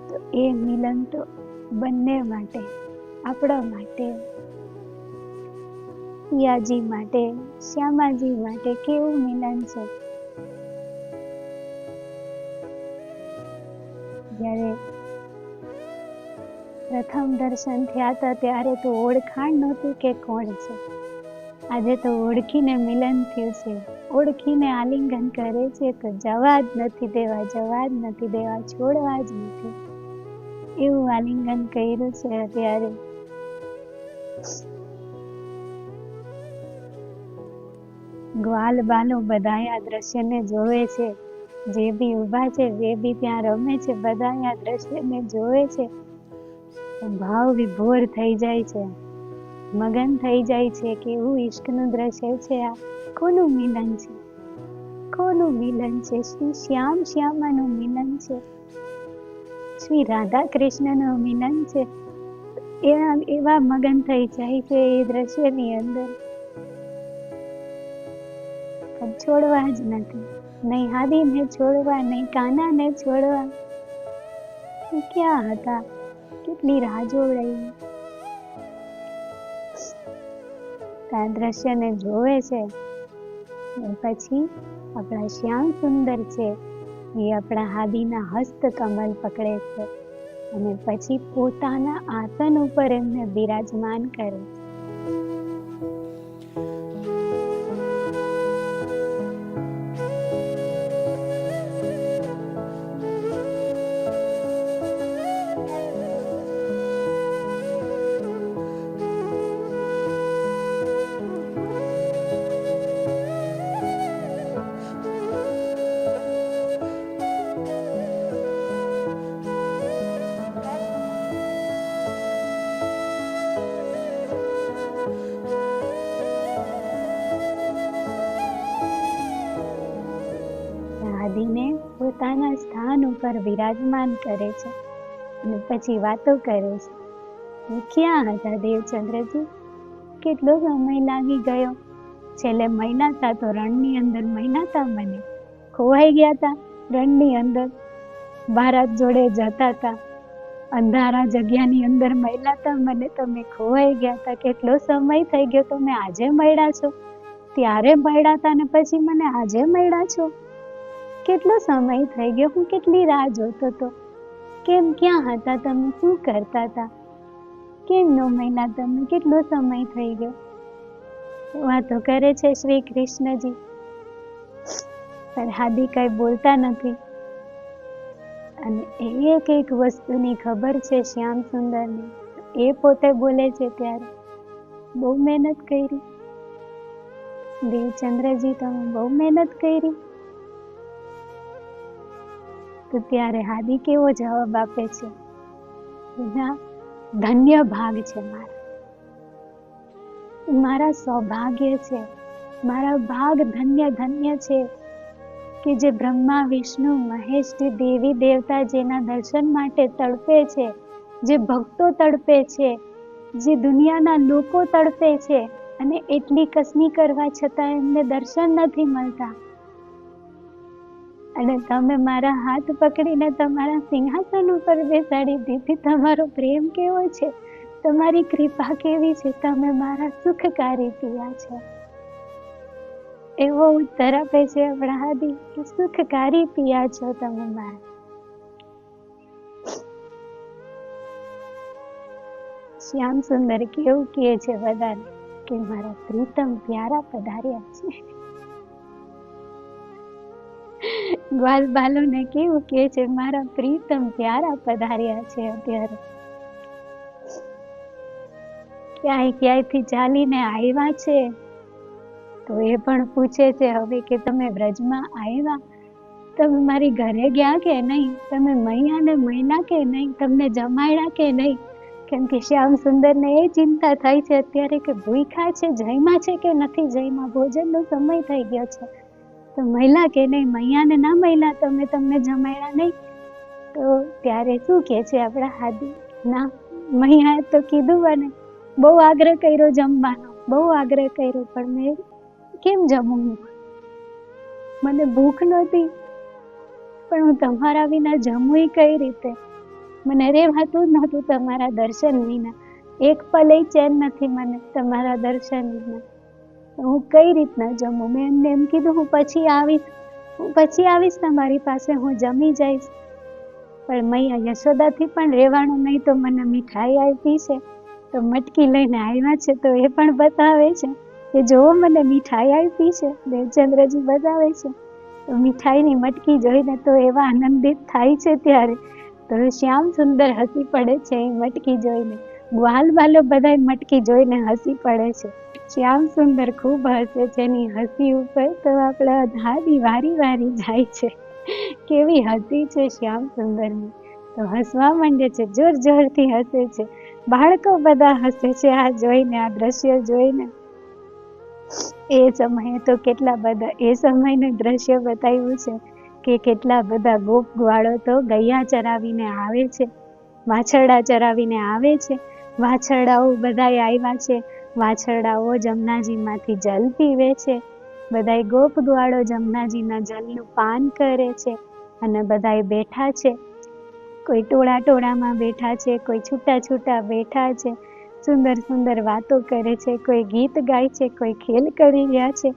તો એ મિલન તો બંને માટે, આપણા માટે, પિયાજી માટે, શ્યામાજી માટે કેવું મિલન છે. જ્યારે પ્રથમ દર્શન થયા હતા ત્યારે તો ઓળખાણ નહોતું કે કોણ છે. આજે તો ઓળખીને મિલન થયું છે, ઓળખીને આલિંગન કરે છે તો જવા જ નથી દેવા, જવા જ નથી દેવા, છોડવા જ નથી, એવું આલિંગન કર્યું છે અત્યારે. ગ્વાલ બાલો બધા આ દ્રશ્યને જોવે છે, જે બી ઊભા છે, જે બી ત્યાં રમે છે, બધા આ દ્રશ્યને જોવે છે. ભાવ વિભોર થઈ જાય છે, મગન થઈ જાય છે કે એવું ઈશ્કનું દ્રશ્ય છે. આ કોનું મિલન છે, કોનું મિલન છે? શ્રી શ્યામ શ્યામાનું મિલન છે, શ્રી રાધા કૃષ્ણનું મિલન છે. એવા મગન થઈ જાય છે એ દ્રશ્યની અંદર, છોડવા જ નથી. નહીં હાદીને છોડવા, નહીં કાનાને છોડવા. ક્યાં હતા, કેટલી રાહ જોડાઈ. આ દ્રશ્યને જોવે છે પછી આપણા શ્યામ સુંદર છે એ આપણા હાદીના હસ્ત કમલ પકડે છે અને પછી પોતાના આસન ઉપર એમને બિરાજમાન કરે છે. હાદીને પોતાના સ્થાન ઉપર બિરાજમાન કરે છે અને પછી વાતો કરે છે. ક્યાં હતા દેવચંદ્રજી? કેટલો સમય લાગી ગયો? છેલ્લે મહિનાતા તો રણની અંદર મહિનાતા, મને ખોવાઈ ગયા હતા રણની અંદર, બારાત જોડે જતા હતા, અંધારા જગ્યાની અંદર મહિલાતા, મને તમે ખોવાઈ ગયા હતા. કેટલો સમય થઈ ગયો, તમે આજે મળ્યા છો? ત્યારે મળ્યા હતા ને પછી મને આજે મળ્યા છો? કેટલો સમય થઈ ગયો, હું કેટલી રાહ જોતો હતો. કેમ, ક્યાં હતા તમે? શું કરતા હતા? કેમ ન મળ્યા તમે? કેટલો સમય થઈ ગયો? વાતો કરે છે શ્રી કૃષ્ણજી, પણ હાદી કઈ બોલતા નથી. અને એક એક વસ્તુની ખબર છે શ્યામ સુંદરને. એ પોતે બોલે છે ત્યારે બહુ મહેનત કરી દેવચંદ્રજી, તમે બહુ મહેનત કરી. તો ત્યારે હાદી કેવો જવાબ આપે છે? ધન્ય ભાગ છે મારા સૌભાગ્ય છે, મારા ભાગ ધન્ય ધન્ય છે કે જે બ્રહ્મા વિષ્ણુ મહેશ દેવી દેવતા જેના દર્શન માટે તડપે છે, જે ભક્તો તડપે છે, જે દુનિયાના લોકો તડપે છે, અને એટલી કસમી કરવા છતાં એમને દર્શન નથી મળતા. અને તમે મારા હાથ પકડીને તમારા સિંહાસન ઉપર બેસાડી દીધી. તમારો પ્રેમ કેવો છે, તમારી કૃપા કેવી છે, તમે મારા સુખકારી પિયા છો. એવો ઉત્તર આપે છે આપણા હાદી કે સુખકારી પિયા છો તમે મારા. શ્યામ સુંદર કેવું કહે છે બધાને કે મારા પ્રીતમ પ્યારા પધાર્યા છે. ગ્વાલ બાલોને કેવું કહે છે, મારા પ્રીતમ પ્યારા પધાર્યા છે. અત્યારે ક્યાંયથી ચાલીને આવ્યા છે તો એ પણ પૂછે છે હવે કે તમે વ્રજમાં આવ્યા, તમે મારી ઘરે ગયા કે નહીં, તમે મૈયાને મહિના કે નહીં, તમને જમાડ્યા કે નહીં. કેમ કે શ્યામ સુંદરને એ ચિંતા થાય છે અત્યારે કે ભૂખ્યા છે, જમ્યા છે કે નથી જમ્યા, ભોજનનો સમય થઈ ગયો છે, તો મહિલા કે નહીં, મૈયાને ના મહિલા, તમે તમને જમાડ્યા નહીં. તો ત્યારે શું કહે છે આપણા હાદી? ના, મૈયાએ તો કીધું મને બહુ આગ્રહ કર્યો જમવાનો, બહુ આગ્રહ કર્યો, પણ મેં કેમ જમું? મને ભૂખ નહોતી, પણ હું તમારા વિના જમું કઈ રીતે? મને રહેવાતું જ નહોતું તમારા દર્શન વિના. એક પલે ચેન નથી મને તમારા દર્શન વિના. હું કઈ રીતના જમું? મેં એમને એમ કીધું, હું પછી આવીશ તમારી પાસે, હું જમી જઈશ. પણ મૈયા યશોદાથી પણ રહેવાનું નહીં, તો મને મીઠાઈ આપી છે, તો મટકી લઈને આવ્યા છે, તો એ પણ બતાવે છે કે જો મને મીઠાઈ આપી છે. દેવચંદ્રજી બતાવે છે, તો મીઠાઈની મટકી જોઈને તો એવા આનંદિત થાય છે ત્યારે તો શ્યામ સુંદર હસી પડે છે એ મટકી જોઈને. ગ્વાલ બાલો બધા મટકી જોઈને હસી પડે છે. શ્યામ સુંદર ખૂબ હસે છે, એની હસી ઉપર તો આપણા હાદી વારી વારી જાય છે. કેવી હસી છે શ્યામ સુંદરની! તો હસવા માંડે છે, જોર જોરથી હસે છે. બાળકો બધા હસે છે આ જોઈને, આ દ્રશ્ય જોઈને. એ સમયે તો કેટલા બધા, એ સમયનું દ્રશ્ય બતાવ્યું છે કે કેટલા બધા ગોપ ગ્વાળો તો ગૈયા ચરાવીને આવે છે, વાછરડા ચરાવીને આવે છે. વાછરડાઓ બધાય આવ્યા છે, વાછરડાઓ જમનાજીમાંથી જલ પીવે છે. બધાય ગોપ ગ્વાળો જમનાજીના જલનું પાન કરે છે અને બધાય બેઠા છે. કોઈ ટોળા ટોળામાં બેઠા છે, કોઈ છૂટા છૂટા બેઠા છે, સુંદર સુંદર વાતો કરે છે, કોઈ ગીત ગાય છે, કોઈ ખેલ કરી રહ્યા છે.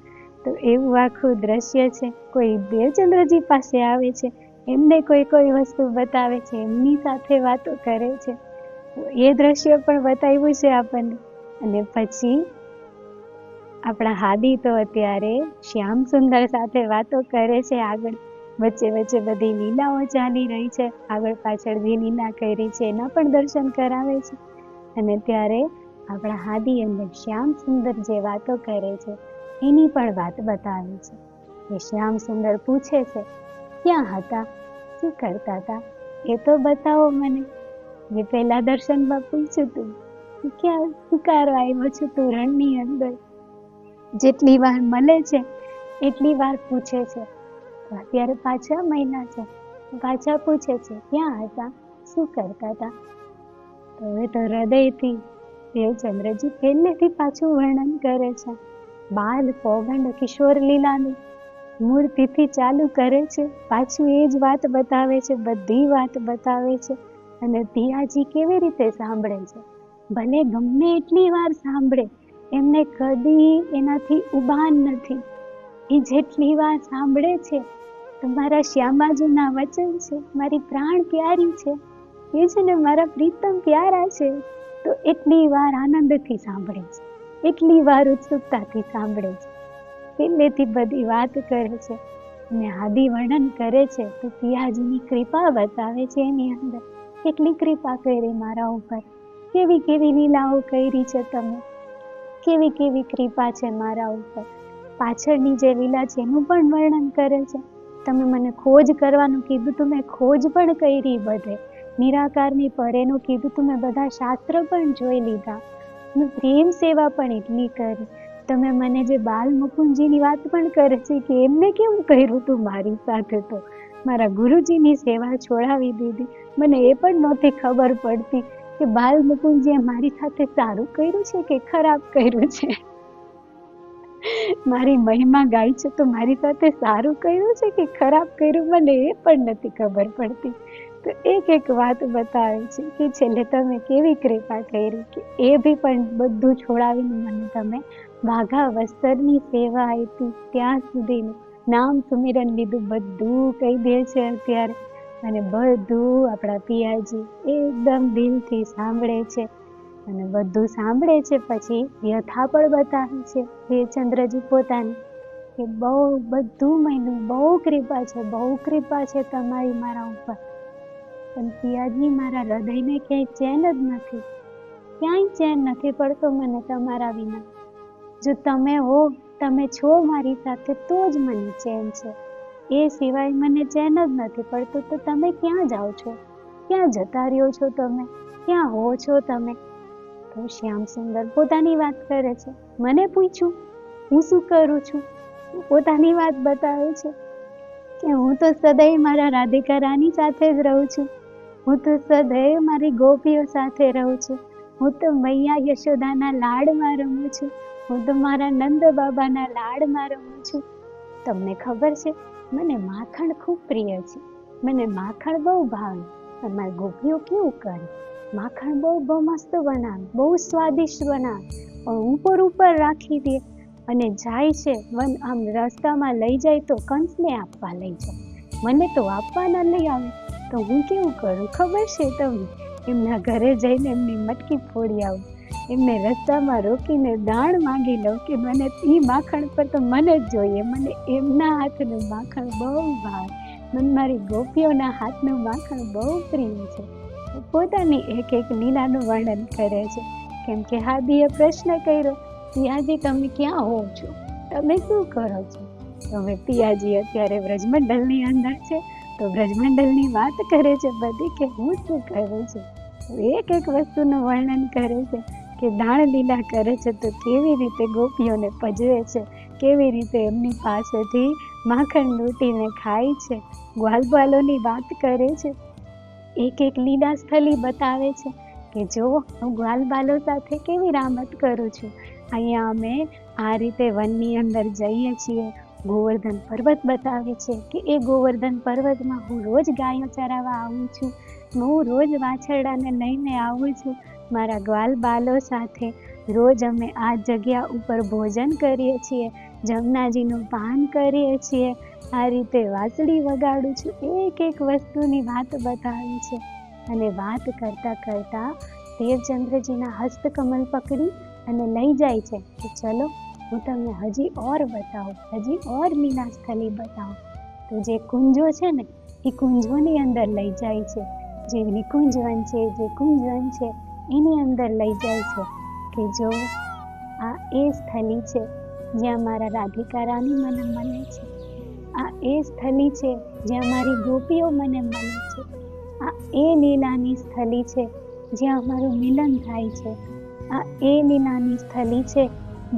તો એવું આખું દ્રશ્ય છે. કોઈ દેવચંદ્રજી પાસે આવે છે, એમને કોઈ કોઈ વસ્તુ બતાવે છે, એમની સાથે વાતો કરે છે. તો એ દ્રશ્ય પણ બતાવ્યું છે આપણને. અને પછી આપણા હાદી તો અત્યારે શ્યામ સુંદર સાથે વાતો કરે છે. આગળ વચ્ચે વચ્ચે બધી લીલાઓ ચાલી રહી છે, આગળ પાછળ જે લીલા કરી છે એના પણ દર્શન કરાવે છે. અને ત્યારે આપણા હાદી અને શ્યામ સુંદર જે વાતો કરે છે એની પણ વાત બતાવે છે. એ શ્યામ સુંદર પૂછે છે, ક્યાં હતા, શું કરતા હતા, એ તો બતાવો મને. મેં પહેલા દર્શનમાં પૂછ્યું તું, ક્યાં પુકારવા આવ્યો છું તું રણની અંદર? જેટલી વાર મળે છે એટલી વાર પૂછે છે. અત્યારે પાછા મહિના છે, પાછા પૂછે છે, ક્યાં હતા, શું કરતા હતા? તો હવે તો હૃદયથી દેવચંદ્રજી પહેલેથી પાછું વર્ણન કરે છે. બાલ પૌગંડ કિશોર લીલાનું મૂર્તિથી ચાલુ કરે છે, પાછું એ જ વાત બતાવે છે, બધી વાત બતાવે છે. અને પિયાજી કેવી રીતે સાંભળે છે, ભલે ગમે એટલી વાર સાંભળે, એમને કદી એનાથી ઉબાન નથી. એ જેટલી વાર સાંભળે છે તો મારા શ્યામાજીના વચન છે, મારી પ્રાણ પ્યારી છે, એ છે ને મારા પ્રીતમ પ્યારા છે, તો એટલી વાર આનંદથી સાંભળે છે, એટલી વાર ઉત્સુકતાથી સાંભળે છે. પહેલેથી બધી વાત કરે છે અને આદિ વર્ણન કરે છે તો પિયાજીની કૃપા બતાવે છે એની અંદર. કેટલી કૃપા કરી મારા ઉપર, કેવી કેવી લીલાઓ કરી છે તમે, કેવી કેવી કૃપા છે મારા ઉપર. પાછળની જે લીલા છે એનું પણ વર્ણન કરે છે. તમે મને ખોજ કરવાનું કીધું, તમે ખોજ પણ કરી, બધે નિરાકારની પરેનું કીધું, તમે બધા શાસ્ત્ર પણ જોઈ લીધા, પ્રેમ સેવા પણ એટલી કરી. તમે મને જે બાલ મુકુંદજીની વાત પણ કરે છે કે એમને કેમ કર્યું તું મારી સાથે, તો મારા ગુરુજીની સેવા છોડાવી દીધી. મને એ પણ નહોતી ખબર પડતી કે બાલ મુકુંદજીએ મારી સાથે સારું કર્યું છે કે ખરાબ કર્યું છે. મારી મહિમા ગાય છે તો મારી સાથે સારું કર્યું છે કે ખરાબ કર્યું, મને એ પણ નથી ખબર પડતી. તો એક એક વાત બતાવે છે કે છેલ્લે તમે કેવી કૃપા કરી કે એ બી પણ બધું છોડાવીને મને તમે વાઘા વસ્ત્રની સેવા આપી, ત્યાં સુધીનું નામ સુમિરન લીધું, બધું કહી દે છે અત્યારે. અને બધું આપણા પિયાજી એકદમ દિલથી સાંભળે છે. અને બધું સાંભળે છે પછી વ્યથા પણ બતાવે છે દેવચંદ્રજી પોતાની કે બહુ બધું મહિનું, બહુ કૃપા છે, બહુ કૃપા છે તમારી મારા ઉપર. પણ પિયાજી મારા હૃદયને ક્યાંય ચેન જ નથી, ક્યાંય ચેન નથી પડતો મને તમારા વિના. જો તમે હો, તમે છો મારી સાથે તો જ મને ચેન છે, એ સિવાય મને ચેન જ નથી પડતો. તો તમે ક્યાં જાઓ છો, ક્યાં જતા રહ્યો છો તમે, ક્યાં હો છો તમે? તો શ્યામ સુંદર પોતાની વાત કરે છે. મને પૂછ્યું હું શું કરું છું, પોતાની વાત બતાવે છે કે હું તો સદૈવ મારા રાધિકા રાની સાથે જ રહું છું, હું તો સદૈવ મારી ગોપીઓ સાથે રહું છું, હું તો મૈયા યશોદાના લાડમાં રમું છું, હું તો મારા નંદ બાબાના લાડમાં રમું છું. તમને ખબર છે, મને માખણ ખૂબ પ્રિય છે, મને માખણ બહુ ભાવે. અમારી ગોપીઓ કેવું કરે, માખણ બહુ મસ્ત બનાવે, બહુ સ્વાદિષ્ટ બનાવે, ઉપર ઉપર રાખી દે અને જાય છે આમ રસ્તામાં લઈ જાય તો કંસને આપવા લઈ જાય. મને તો આપવા ન લઈ આવે તો હું કેવું કરું ખબર છે તમને? એમના ઘરે જઈને એમની મટકી ફોડી આવું, એમને રસ્તામાં રોકીને દાણ માંગી લઉં કે મને એ માખણ પર તો મને જ જોઈએ, મને એમના હાથનું માખણ બહુ ભાવે, મને મારી ગોપીઓના હાથનું માખણ બહુ પ્રિય છે. પોતાની એક એક લીલાનું વર્ણન કરે છે. કેમ કે હાદીએ પ્રશ્ન કર્યો, પિયાજી તમે ક્યાં હો છો, તમે શું કરો છો? તમે પિયાજી અત્યારે બ્રજમંડળની અંદર છે, તો બ્રજમંડળની વાત કરે છે બધી કે હું શું કરું છું. એક એક વસ્તુનું વર્ણન કરે છે કે દાણ લીલા કરે છે તો કેવી રીતે ગોપીઓને પજવે છે, કેવી રીતે એમની પાસેથી માખણ લૂંટીને ખાય છે. ગ્વાલબાલોની વાત કરે છે, એક એક લીલા સ્થળી બતાવે છે કે જો હું ગ્વાલબાલો સાથે કેવી રામત કરું છું. અહીંયા અમે આ રીતે વનની અંદર જઈએ છીએ. ગોવર્ધન પર્વત બતાવે છે કે એ ગોવર્ધન પર્વતમાં હું રોજ ગાયો ચરાવવા આવું છું, હું રોજ વાછરડાને લઈને આવું છું. મારા ગ્વાલબાલો સાથે રોજ અમે આ જગ્યા ઉપર ભોજન કરીએ છીએ, જમનાજીનું પાન કરીએ છીએ, આ રીતે વાંસળી વગાડું છું. એક એક વસ્તુની વાત બતાવી છે. અને વાત કરતાં કરતાં દેવચંદ્રજીના હસ્તકમલ પકડી અને લઈ જાય છે કે ચલો હું તમને હજી ઓર બતાવું, હજી ઓર લીલા સ્થળી બતાવું. તો જે કુંજો છે ને એ કુંજોની અંદર લઈ જાય છે, જે નિકુંજવન છે, જે કુંજવન છે એની અંદર લઈ જાય છે કે જો આ એ સ્થળી છે જ્યાં મારા રાધિકા રાણી મને મળે છે, આ એ સ્થળી છે જ્યાં મારી ગોપીઓ મને મળે છે, આ એ લીલાની સ્થળી છે જ્યાં અમારું મિલન થાય છે, આ એ લીલાની સ્થળી છે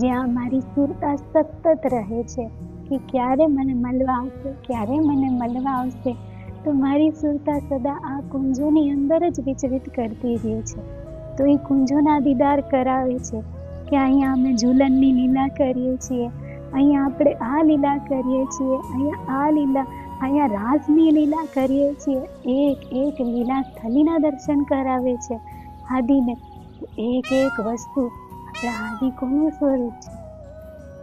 જ્યાં મારી સુરતા સતત રહે છે કે ક્યારે મને મળવા આવશે, ક્યારે મને મળવા આવશે. તો મારી સુરતા સદા આ કુંજોની અંદર જ વિચરિત કરતી રહે છે. તો એ કુંજોના દીદાર કરાવે છે કે અહીંયા અમે ઝૂલનની લીલા કરીએ છીએ, અહીંયા આપણે આ લીલા કરીએ છીએ, અહીંયા રાસની લીલા કરીએ છીએ. એક એક લીલા સ્થળીના દર્શન કરાવે છે આદિને. એક એક વસ્તુ આપણા આદિ કોનું સ્વરૂપ છે,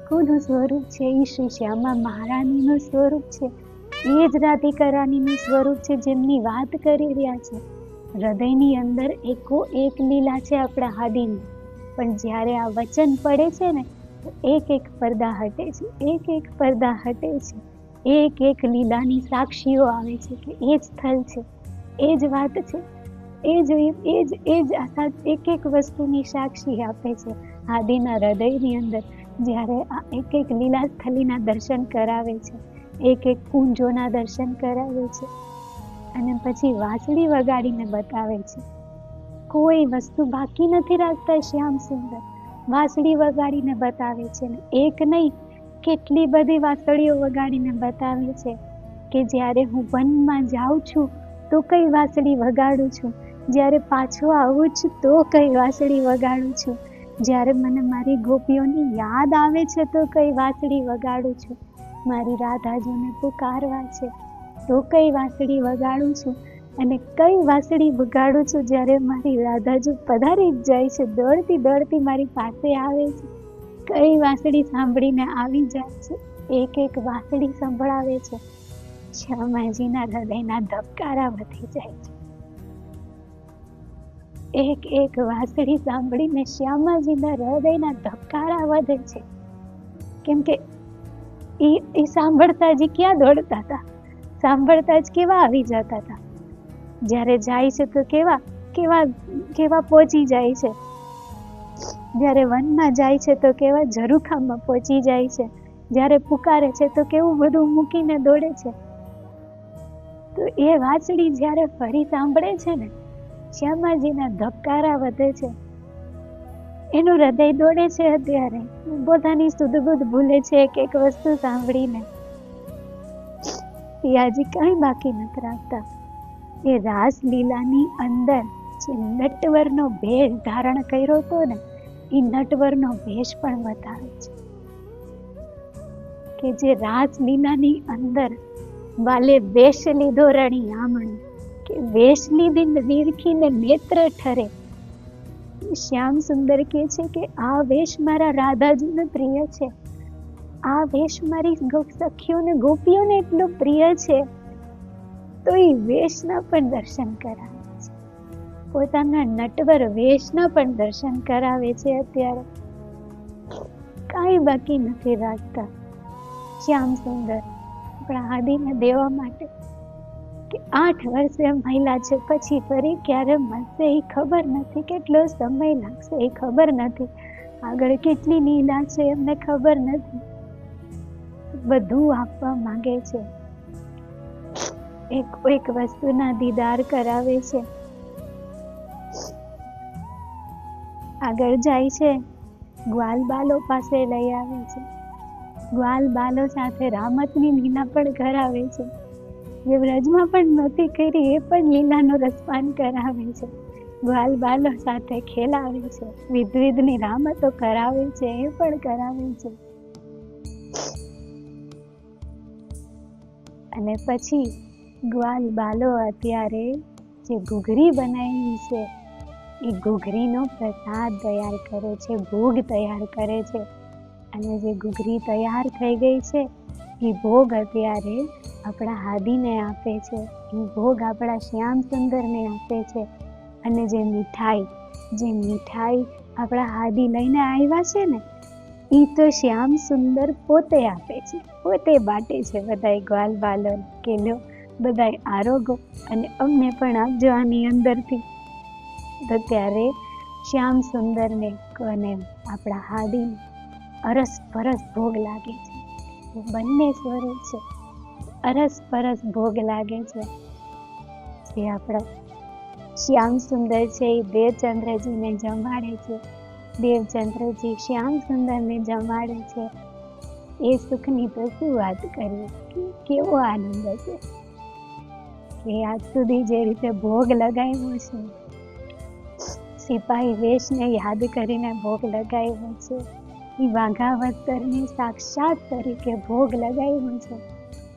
કોનું સ્વરૂપ છે? એ શ્રી શ્યામા મહારાણીનું સ્વરૂપ છે. એ જ રાધિકા રાણીનું સ્વરૂપ છે જેમની વાત કરી રહ્યા છે. હૃદયની અંદર એકો એક લીલા છે આપણા આદિની, પણ જ્યારે આ વચન પડે છે ને તો એક એક પડદા હટે છે, એક એક પડદા હટે છે. એક એક લીલાની સાક્ષીઓ આવે છે કે એ જ સ્થળ છે, એ જ વાત છે, એ જ એક એક વસ્તુની સાક્ષી આપે છે. આદિના હૃદયની અંદર જ્યારે આ એક એક લીલા સ્થળીના દર્શન કરાવે છે, એક એક કુંજોના દર્શન કરાવે છે અને પછી વાંસળી વગાડીને બતાવે છે. કોઈ વસ્તુ બાકી નથી રાખતા શ્યામ સુંદર, વાંસળી વગાડીને બતાવે છે. ને એક નહીં, કેટલી બધી વાંસળીઓ વગાડીને બતાવે છે કે જ્યારે હું વનમાં જાઉં છું તો કઈ વાંસળી વગાડું છું, જ્યારે પાછો આવું છું તો કઈ વાંસળી વગાડું છું, જ્યારે મને મારી ગોપીઓની યાદ આવે છે તો કઈ વાંસળી વગાડું છું, મારી રાધાજીને પુકારવા છે તો કઈ વાંસળી વગાડું છું, અને કઈ વાંસળી વગાડું છું જ્યારે મારી રાધાજી પધારી જ જાય છે, દોડતી દોડતી મારી પાસે આવે છે, કઈ વાંસળી સાંભળીને આવી જાય છે. એક એક વાંસળી સંભળાવે છે. શ્યામાજીના હૃદયના ધબકારા વધી જાય છે. એક એક વાંસળી સાંભળીને શ્યામાજીના હૃદયના ધબકારા વધે છે. કેમ કે એ સાંભળતા જ ક્યાં દોડતા હતા, સાંભળતા જ કેવા આવી જતા હતા. જ્યારે જાય છે તો કેવા પહોંચી જાય છે, જ્યારે વનમાં જાય છે તો કેવા ઝરૂખામાં પહોંચી જાય છે, જ્યારે પુકારે છે તો કેવું બધું મૂકીને દોડે છે. તો એ વાંસળી જ્યારે ફરી સાંભળે છે ને, શ્યામાજીના ધબકારા વધે છે, એનું હૃદય દોડે છે. અત્યારે પોતાની સુધબુધ ભૂલે છે એક એક વસ્તુ સાંભળીને. પિયાજી કઈ બાકી નથી રાખતા. એ રાસલીલાની અંદર જે નટવરનો ભેષ ધારણ કર્યો હતો ને, એ નટવરનો ભેષ પણ બતાવે છે કે જે રાસલીલાની અંદર વાલે વેશ લીધો રણી આમણું, કે વેશ લીધી નિરખીને નેત્ર ઠરે. શ્યામ સુંદર કહે છે કે આ વેશ મારા રાધાજીને પ્રિય છે, આ વેશ મારી સખીઓને ગોપીઓને એટલો પ્રિય છે, તો એ વેશના પણ દર્શન કરાવે છે, પોતાના નટવર વેશના પણ દર્શન કરાવે છે. અત્યારે કાંઈ બાકી નથી રાખતા શ્યામ સુંદર આપણા આદિને દેવા માટે, કે 8 વર્ષે મહિલા છે, પછી ફરી ક્યારે મળશે એ ખબર નથી, કેટલો સમય લાગશે એ ખબર નથી, આગળ કેટલી લીલા છે એમને ખબર નથી. બધું આપવા માંગે છે, એક વસ્તુના દીદાર કરાવે છે. આગળ જાય છે, ગ્વાલ બાલો પાસે લઈ આવે છે, ગ્વાલ બાલો સાથે રામતની લીલા પણ કરાવે છે, જે વ્રજમાં પણ નહોતી કરી એ પણ લીલાનો રસપાન કરાવે છે, ગ્વાલ બાલો સાથે ખેલાવે છે, વિધવિધની રામતો કરાવે છે, એ પણ કરાવે છે. અને પછી ગ્વાલ બાલો અત્યારે જે ઘૂઘરી બનાવી છે એ ઘૂઘરીનો પ્રસાદ તૈયાર કરે છે, ભોગ તૈયાર કરે છે. અને જે ઘૂઘરી તૈયાર થઈ ગઈ છે એ ભોગ અત્યારે આપણા હાદીને આપે છે, એ ભોગ આપણા શ્યામ સુંદરને આપે છે. અને જે મીઠાઈ આપણા હાદી લઈને આવ્યા છે ને, એ તો શ્યામ સુંદર પોતે આપે છે, પોતે બાટે છે બધાય ગ્વાલ બાલો કે લો બધાય આરોગો અને અમને પણ આપજો આની અંદરથી. તો ત્યારે શ્યામ સુંદરને અને આપણા હાદીને અરસ પરસ ભોગ લાગે છે, બંને સ્વરૂપ છે, અરસ પરસ ભોગ લાગે છે. જે આપણા શ્યામ સુંદર છે એ દેવચંદ્રજીને જમાડે છે, દેવચંદ્રજી શ્યામ સુંદરને જમાડે છે. એ સુખની તો શું વાત કરીએ, કેવો આનંદ છે કે આજ સુધી જે રીતે ભોગ લગાવ્યો છે, સિપાહી વેશને યાદ કરીને ભોગ લગાવ્યો છે, એ વાઘાવતરને સાક્ષાત તરીકે ભોગ લગાવ્યો છે.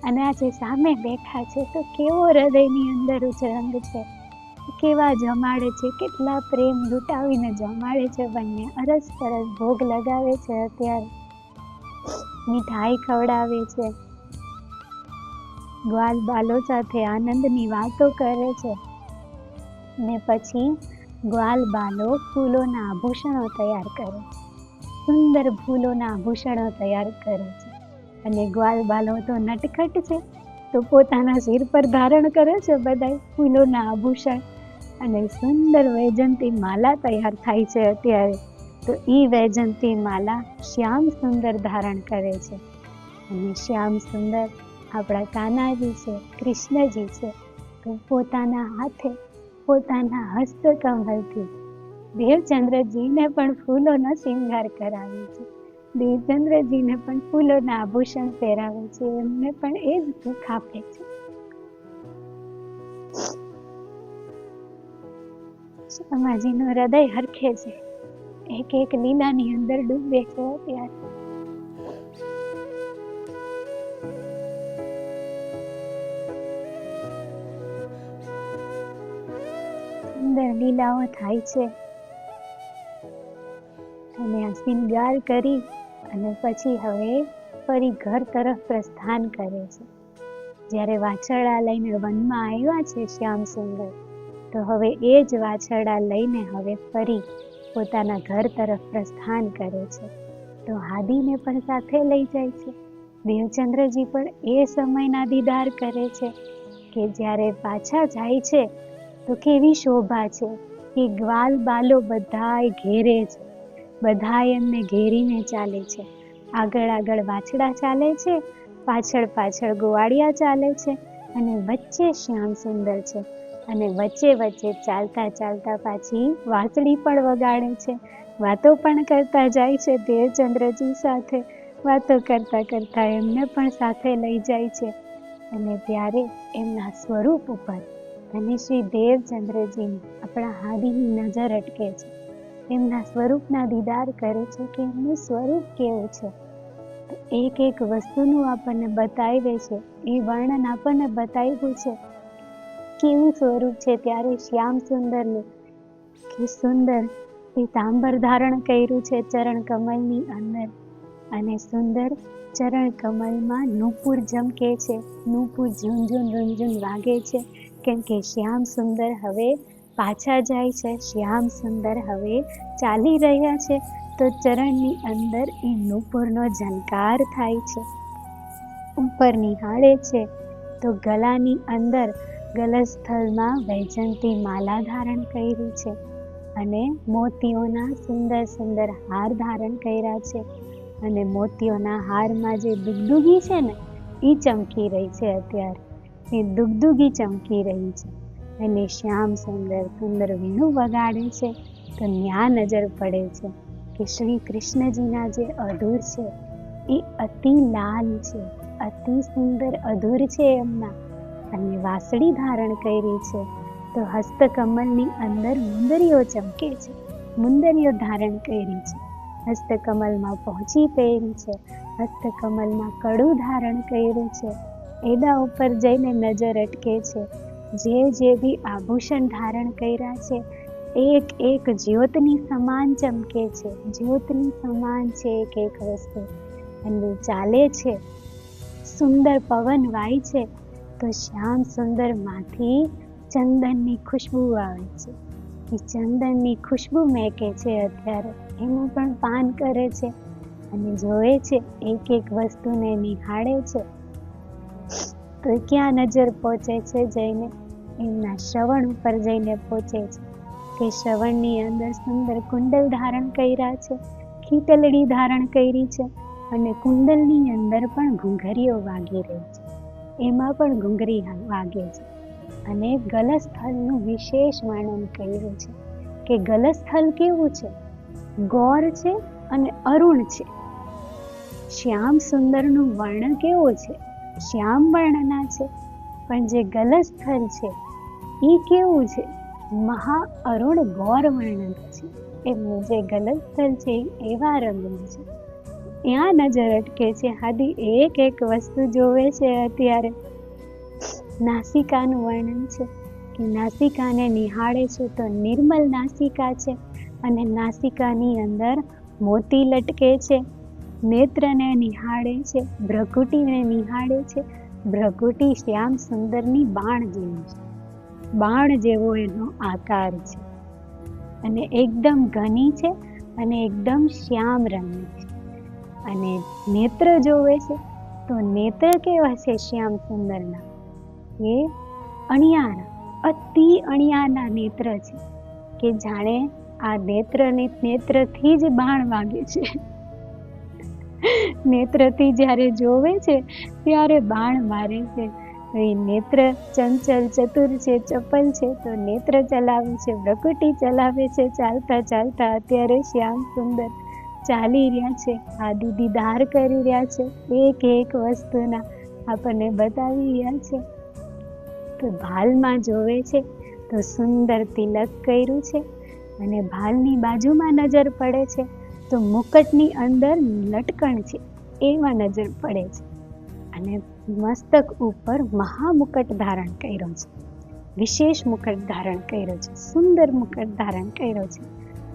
અને આજે સામે બેઠા છે તો કેવો હૃદયની અંદર ઉચરંગ છે, કેવા જમાડે છે, કેટલા પ્રેમ લૂંટાવીને જમાડે છે, બંને અરસ પરસ ભોગ લગાવે છે. અત્યારે મીઠાઈ ખવડાવે છે, ગ્વાલ બાલો સાથે આનંદની વાતો કરે છે. ને પછી ગ્વાલ બાલો ફૂલોના આભૂષણો તૈયાર કરે છે, સુંદર ફૂલોના આભૂષણો તૈયાર કરે છે. અને ગ્વાલ બાલો તો નટખટ છે, તો પોતાના સિર પર ધારણ કરે છે બધાય ફૂલોના આભૂષણ. અને સુંદર વૈજંતી માલા તૈયાર થાય છે અત્યારે, તો એ વૈજંતી માલા શ્યામ સુંદર ધારણ કરે છે. અને શ્યામ સુંદર આપણા કાનાજી છે, કૃષ્ણજી છે, તો પોતાના હાથે પોતાના હસ્તકમલથી દેવચંદ્રજીને પણ ફૂલોનો શૃંગાર કરાવે છે, દેવચંદ્રજીને પણ ફૂલોના આભૂષણ પહેરાવે છે, એમને પણ એ જ સુખ આપે છે. શ્યામાજીનું હૃદય હરખે છે, એક એક લીલાની અંદર ડૂબે છે. અત્યારે સુંદર લીલાઓ થાય છે. અને આ શૃંગાર કરી અને પછી હવે ફરી ઘર તરફ પ્રસ્થાન કરે છે. જ્યારે વાછરડા લઈને વનમાં આવ્યા છે શ્યામ સુંદર, તો હવે એ જ વાછરડા લઈને હવે ફરી પોતાના ઘર તરફ પ્રસ્થાન કરે છે. તો હાદીને પણ સાથે લઈ જાય છે. દેવચંદ્રજી પણ એ સમયના દીદાર કરે છે કે જ્યારે પાછા જાય છે તો કેવી શોભા છે કે ગ્વાલ બાલો બધાય ઘેરે છે, બધાય એમને ઘેરીને ચાલે છે. આગળ આગળ વાછડા ચાલે છે, પાછળ પાછળ ગોવાળિયા ચાલે છે, અને વચ્ચે શ્યામ સુંદર છે. અને વચ્ચે વચ્ચે ચાલતા ચાલતા પાછી વાંસળી પણ વગાડે છે, વાતો પણ કરતા જાય છે. દેવચંદ્રજી સાથે વાતો કરતા કરતા એમને પણ સાથે લઈ જાય છે. અને ત્યારે એમના સ્વરૂપ ઉપર અને શ્રી દેવચંદ્રજી આપણા હાદીની નજર અટકે છે, એમના સ્વરૂપના દીદાર કરે છે કે એમનું સ્વરૂપ કેવું છે. તો એક એક વસ્તુનું આપણને બતાવે છે, એ વર્ણન આપણને બતાવ્યું છે કેવું સ્વરૂપ છે. ત્યારે શ્યામ સુંદરનું કે સુંદર પીતાંબર ધારણ કર્યું છે ચરણ કમલની અંદર, અને સુંદર ચરણ કમલમાં નૂપુર ઝમકે છે, નૂપુર ઝુનઝુન રૂંઝુન વાગે છે, કેમ કે શ્યામ સુંદર હવે પાછા જાય છે, શ્યામ સુંદર હવે ચાલી રહ્યા છે. તો ચરણની અંદર એ નૂપુરનો ઝંકાર થાય છે. ઉપર નિહાળે છે તો ગલાની અંદર ગલસ્થળમાં વૈજંતી માલા ધારણ કરી છે, અને મોતીઓના સુંદર સુંદર હાર ધારણ કર્યા છે. અને મોતીઓના હારમાં જે દુગદુગી છે ને, એ ચમકી રહી છે. અત્યારે એ દુગદુગી ચમકી રહી છે. અને શ્યામ સુંદર સુંદર વીણું વગાડે છે. તો ન્યા નજર પડે છે કે શ્રી કૃષ્ણજીના જે અધૂર છે એ અતિ લાલ છે, અતિ સુંદર અધૂર છે એમના. અને વાસળી ધારણ કરી છે. તો હસ્તકમલની અંદર મુંદરીઓ ચમકે છે, મુંદરીઓ ધારણ કરી છે. હસ્તકમલમાં પહોંચી પહેરી છે, હસ્તકમલમાં કડું ધારણ કર્યું છે. એના ઉપર જઈને નજર અટકે છે. જે બી આભૂષણ ધારણ કર્યા છે, એક એક જ્યોતની સમાન ચમકે છે, જ્યોતની સમાન છે એક એક વસ્તુ. અને ચાલે છે, સુંદર પવન વાય છે, તો શ્યામ સુંદર માંથી ચંદનની ખુશ્બુ આવે છે. એ ચંદનની ખુશ્બુ મેકે છે. અત્યારે એનું પણ પાન કરે છે અને જોવે છે, એક એક વસ્તુને નિહાળે છે. તો ક્યાં નજર પહોંચે છે જઈને? એમના શ્રવણ ઉપર જઈને પહોંચે છે કે શ્રવણની અંદર સુંદર કુંડલ ધારણ કર્યા છે, ખીટલડી ધારણ કરી છે, અને કુંડલની અંદર પણ ઘૂંઘરીઓ વાગી રહી છે, એમાં પણ ઘૂંઘરી વાગે છે. અને ગલસ્થળનું વિશેષ વર્ણન કર્યું છે કે ગલસ્થળ કેવું છે? ગૌર છે અને અરુણ છે. શ્યામ સુંદરનું વર્ણ કેવું છે? શ્યામ વર્ણના છે. પણ જે ગલસ્થળ છે એ કેવું છે? મહા અરુણ ગૌર વર્ણન છે. એમનું જે ગલસ્થળ છે એવા રંગનું છે. ત્યાં નજર અટકે છે. હાદી એક એક વસ્તુ જોવે છે. અત્યારે નાસિકાનું વર્ણન છે કે નાસિકાને નિહાળે છે તો નિર્મલ નાસિકા છે, અને નાસિકાની અંદર મોતી લટકે છે. નેત્રને નિહાળે છે, ભ્રકુટીને નિહાળે છે. ભ્રકુટી શ્યામ સુંદરની બાણ જેવી છે, બાણ જેવો એનો આકાર છે, અને એકદમ ઘની છે, અને એકદમ શ્યામ રંગની છે. અને નેત્ર જોવે છે તો નેત્ર કેવા છે શ્યામ સુંદરના? એ અણિયારા, અતિ અણિયાના નેત્ર છે, કે જાણે આ નેત્રથી જ બાણ વાગે છે. નેત્રથી જ્યારે જોવે છે ત્યારે બાણ મારે છે. તો એ નેત્ર ચંચલ ચતુર છે, ચપલ છે, તો નેત્ર ચલાવે છે, ભ્રકુટી ચલાવે છે. ચાલતા ચાલતા અત્યારે શ્યામ સુંદર ચાલી રહ્યા છે, આદિ દીદાર કરી રહ્યા છે, એક એક વસ્તુના આપણને બતાવી રહ્યા છે. તો ભાલમાં જોવે છે તો સુંદર તિલક કર્યું છે, અને ભાલની બાજુમાં નજર પડે છે તો મુકટની અંદર લટકણ છે એમાં નજર પડે છે. અને મસ્તક ઉપર મહામુકટ ધારણ કર્યો છે, વિશેષ મુકટ ધારણ કર્યો છે, સુંદર મુકટ ધારણ કર્યો છે,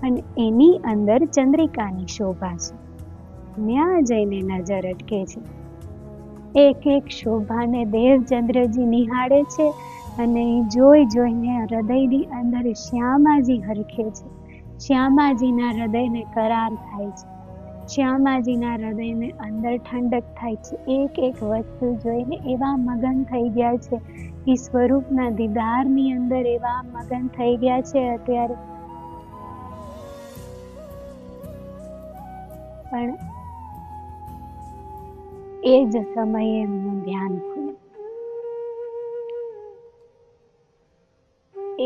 અને એની અંદર ચંદ્રિકાની શોભા છે. ત્યાં જઈને નજર અટકે છે. એક એક શોભાને દેવચંદ્રજી નિહાળે છે, અને જોઈ જોઈને હૃદયની અંદર શ્યામાજી હરખે છે. શ્યામાજીના હૃદયને કરાર થાય છે, શ્યામાજીના હૃદયને અંદર ઠંડક થાય છે. એક એક વસ્તુ જોઈને એવા મગન થઈ ગયા છે, એ સ્વરૂપના દીદારની અંદર એવા મગન થઈ ગયા છે અત્યારે. પણ એ જ સમયે એમનું ધ્યાન ખુલે,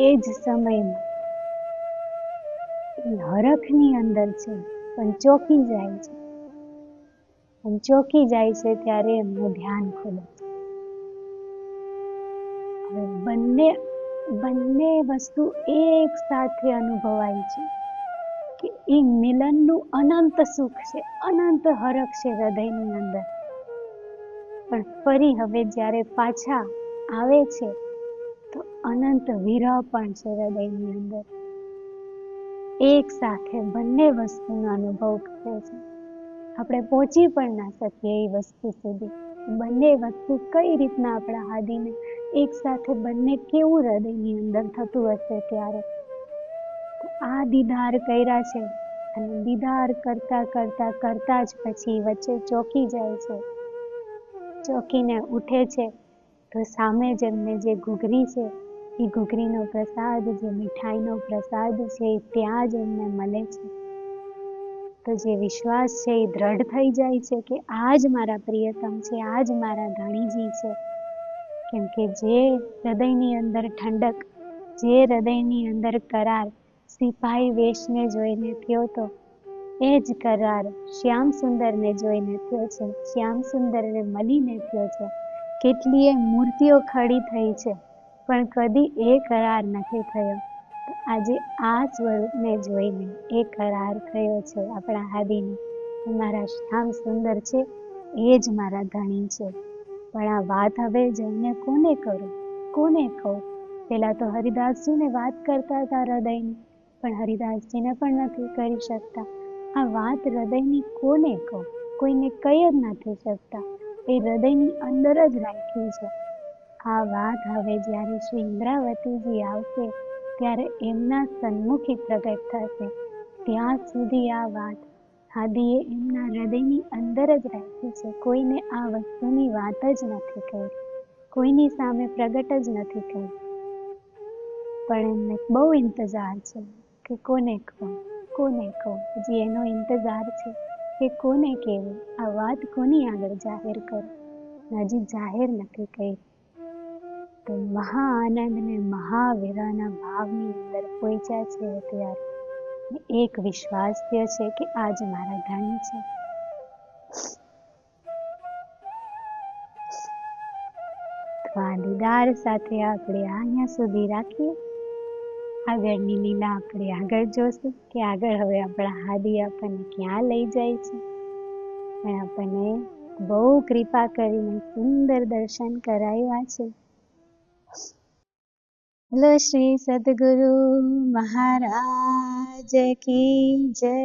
એ જ સમયમાં હરખની અંદર છે, પણ ચોકી જાય છે. પણ ચોકી જાય છે ત્યારે એમનું ધ્યાન ખુલે છે. હવે બંને બંને વસ્તુ એક સાથે અનુભવાય છે કે એ મિલનનું અનંત સુખ છે, અનંત હરખ છે હૃદયની અંદર. પણ ફરી હવે જ્યારે પાછા આવે છે તો અનંત વિરહ પણ છે હૃદયની અંદર. એક સાથે બંને વસ્તુનો અનુભવ કરે છે. આપણે પહોંચી પણ ના શકીએ એ વસ્તુ સુધી. બંને વસ્તુ કઈ રીતના આપણા હાદીને એક સાથે બંને કેવું હૃદયની અંદર થતું હશે ત્યારે. આ દીદાર કર્યા છે અને દીદાર કરતા કરતા કરતા જ પછી વચ્ચે ચોકી જાય છે. ચોકીને ઉઠે છે તો સામે જ એમને જે ઘૂઘરી છે એ ઘૂઘરીનો પ્રસાદ, જે મીઠાઈનો પ્રસાદ છે એ ત્યાં જ એમને મળે છે. તો જે વિશ્વાસ છે એ દ્રઢ થઈ જાય છે કે આ જ મારા પ્રિયતમ છે, આ જ મારા ધણીજી છે. કેમ કે જે હૃદયની અંદર ઠંડક, જે હૃદયની અંદર કરાર સિપાહી વેશને જોઈને થયો તો એ જ કરાર શ્યામ સુંદરને જોઈને થયો છે, શ્યામ સુંદરને મળીને થયો છે. કેટલીય મૂર્તિઓ ખડી થઈ છે પણ કદી એ કરાર નથી થયો. તો આજે આ સ્વરૂપને જોઈને એ કરાર થયો છે આપણા હાદીને. મારા શ્યામ સુંદર છે એ જ મારા ધણી છે. પણ આ વાત હવે જઈને કોને કરું, કોને કહું? પેલા તો હરિદાસજીને વાત કરતા હતા હૃદયની, પણ હરિદાસજીને પણ નથી કરી શકતા. આ વાત હૃદયની કોને કહું? કોઈને કહી જ નથી શકતા. એ હૃદયની અંદર જ રાખી છે. આ વાત હવે જ્યારે શ્રી ઇન્દ્રાવતીજી આવશે ત્યારે એમના સન્મુખી પ્રગટ થશે. ત્યાં સુધી આ વાત હાદીએ એમના હૃદયની અંદર જ રાખી છે. કોઈને આ વસ્તુની વાત જ નથી કરી, કોઈની સામે પ્રગટ જ નથી કરી. પણ એમને બહુ ઇંતજાર છે કે કોને કહું, કોને કહું. હજી એનો ઇંતજાર છે કે કોને કહેવું, આ વાત કોની આગળ જાહેર કરું. હજી જાહેર નથી કરી. તો મહા આનંદ ને મહાવિરહના ભાવની અંદર પહોંચ્યા છે ત્યારે એક વિશ્વાસ થયો છે કે આજ મારા ધણી છે. તો આ દીદાર સાથે આપણે અહીંયા સુધી રાખીએ. આગળની લીલા આપણે આગળ જોશું કે આગળ હવે આપણા હાદી આપણને ક્યાં લઈ જાય છે. પણ આપણને બહુ કૃપા કરીને સુંદર દર્શન કરાવ્યા છે. બોલો શ્રી સદગુરુ મહારાજ કી જય.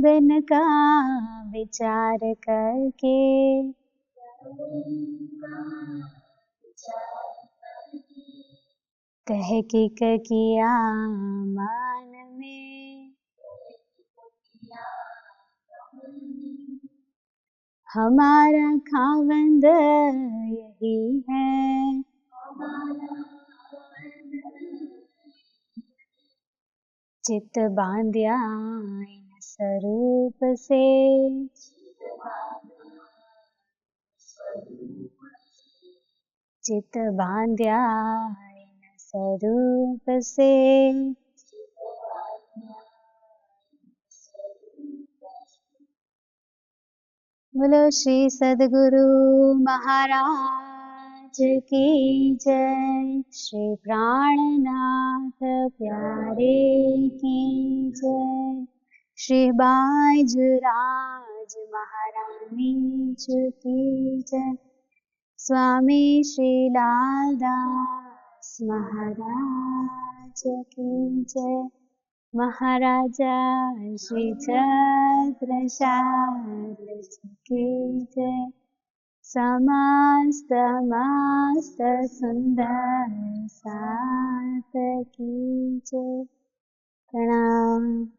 बिन का विचार करके तहकीक किया मान में हमारा खावंद यही है। चित बांध्या इन स्वरूप से चित बांध्या इन स्वरूप से बोलो श्री सद्गुरु महाराज की जय। श्री प्राणनाथ प्यारे की जय। श्री बाजूराज महारानी की जय। स्वामी श्री लालदास महाराज की जय। महाराजा श्री छत्रसाल की जय। समस्त मस्त सुंदर सात की जय। प्रणाम।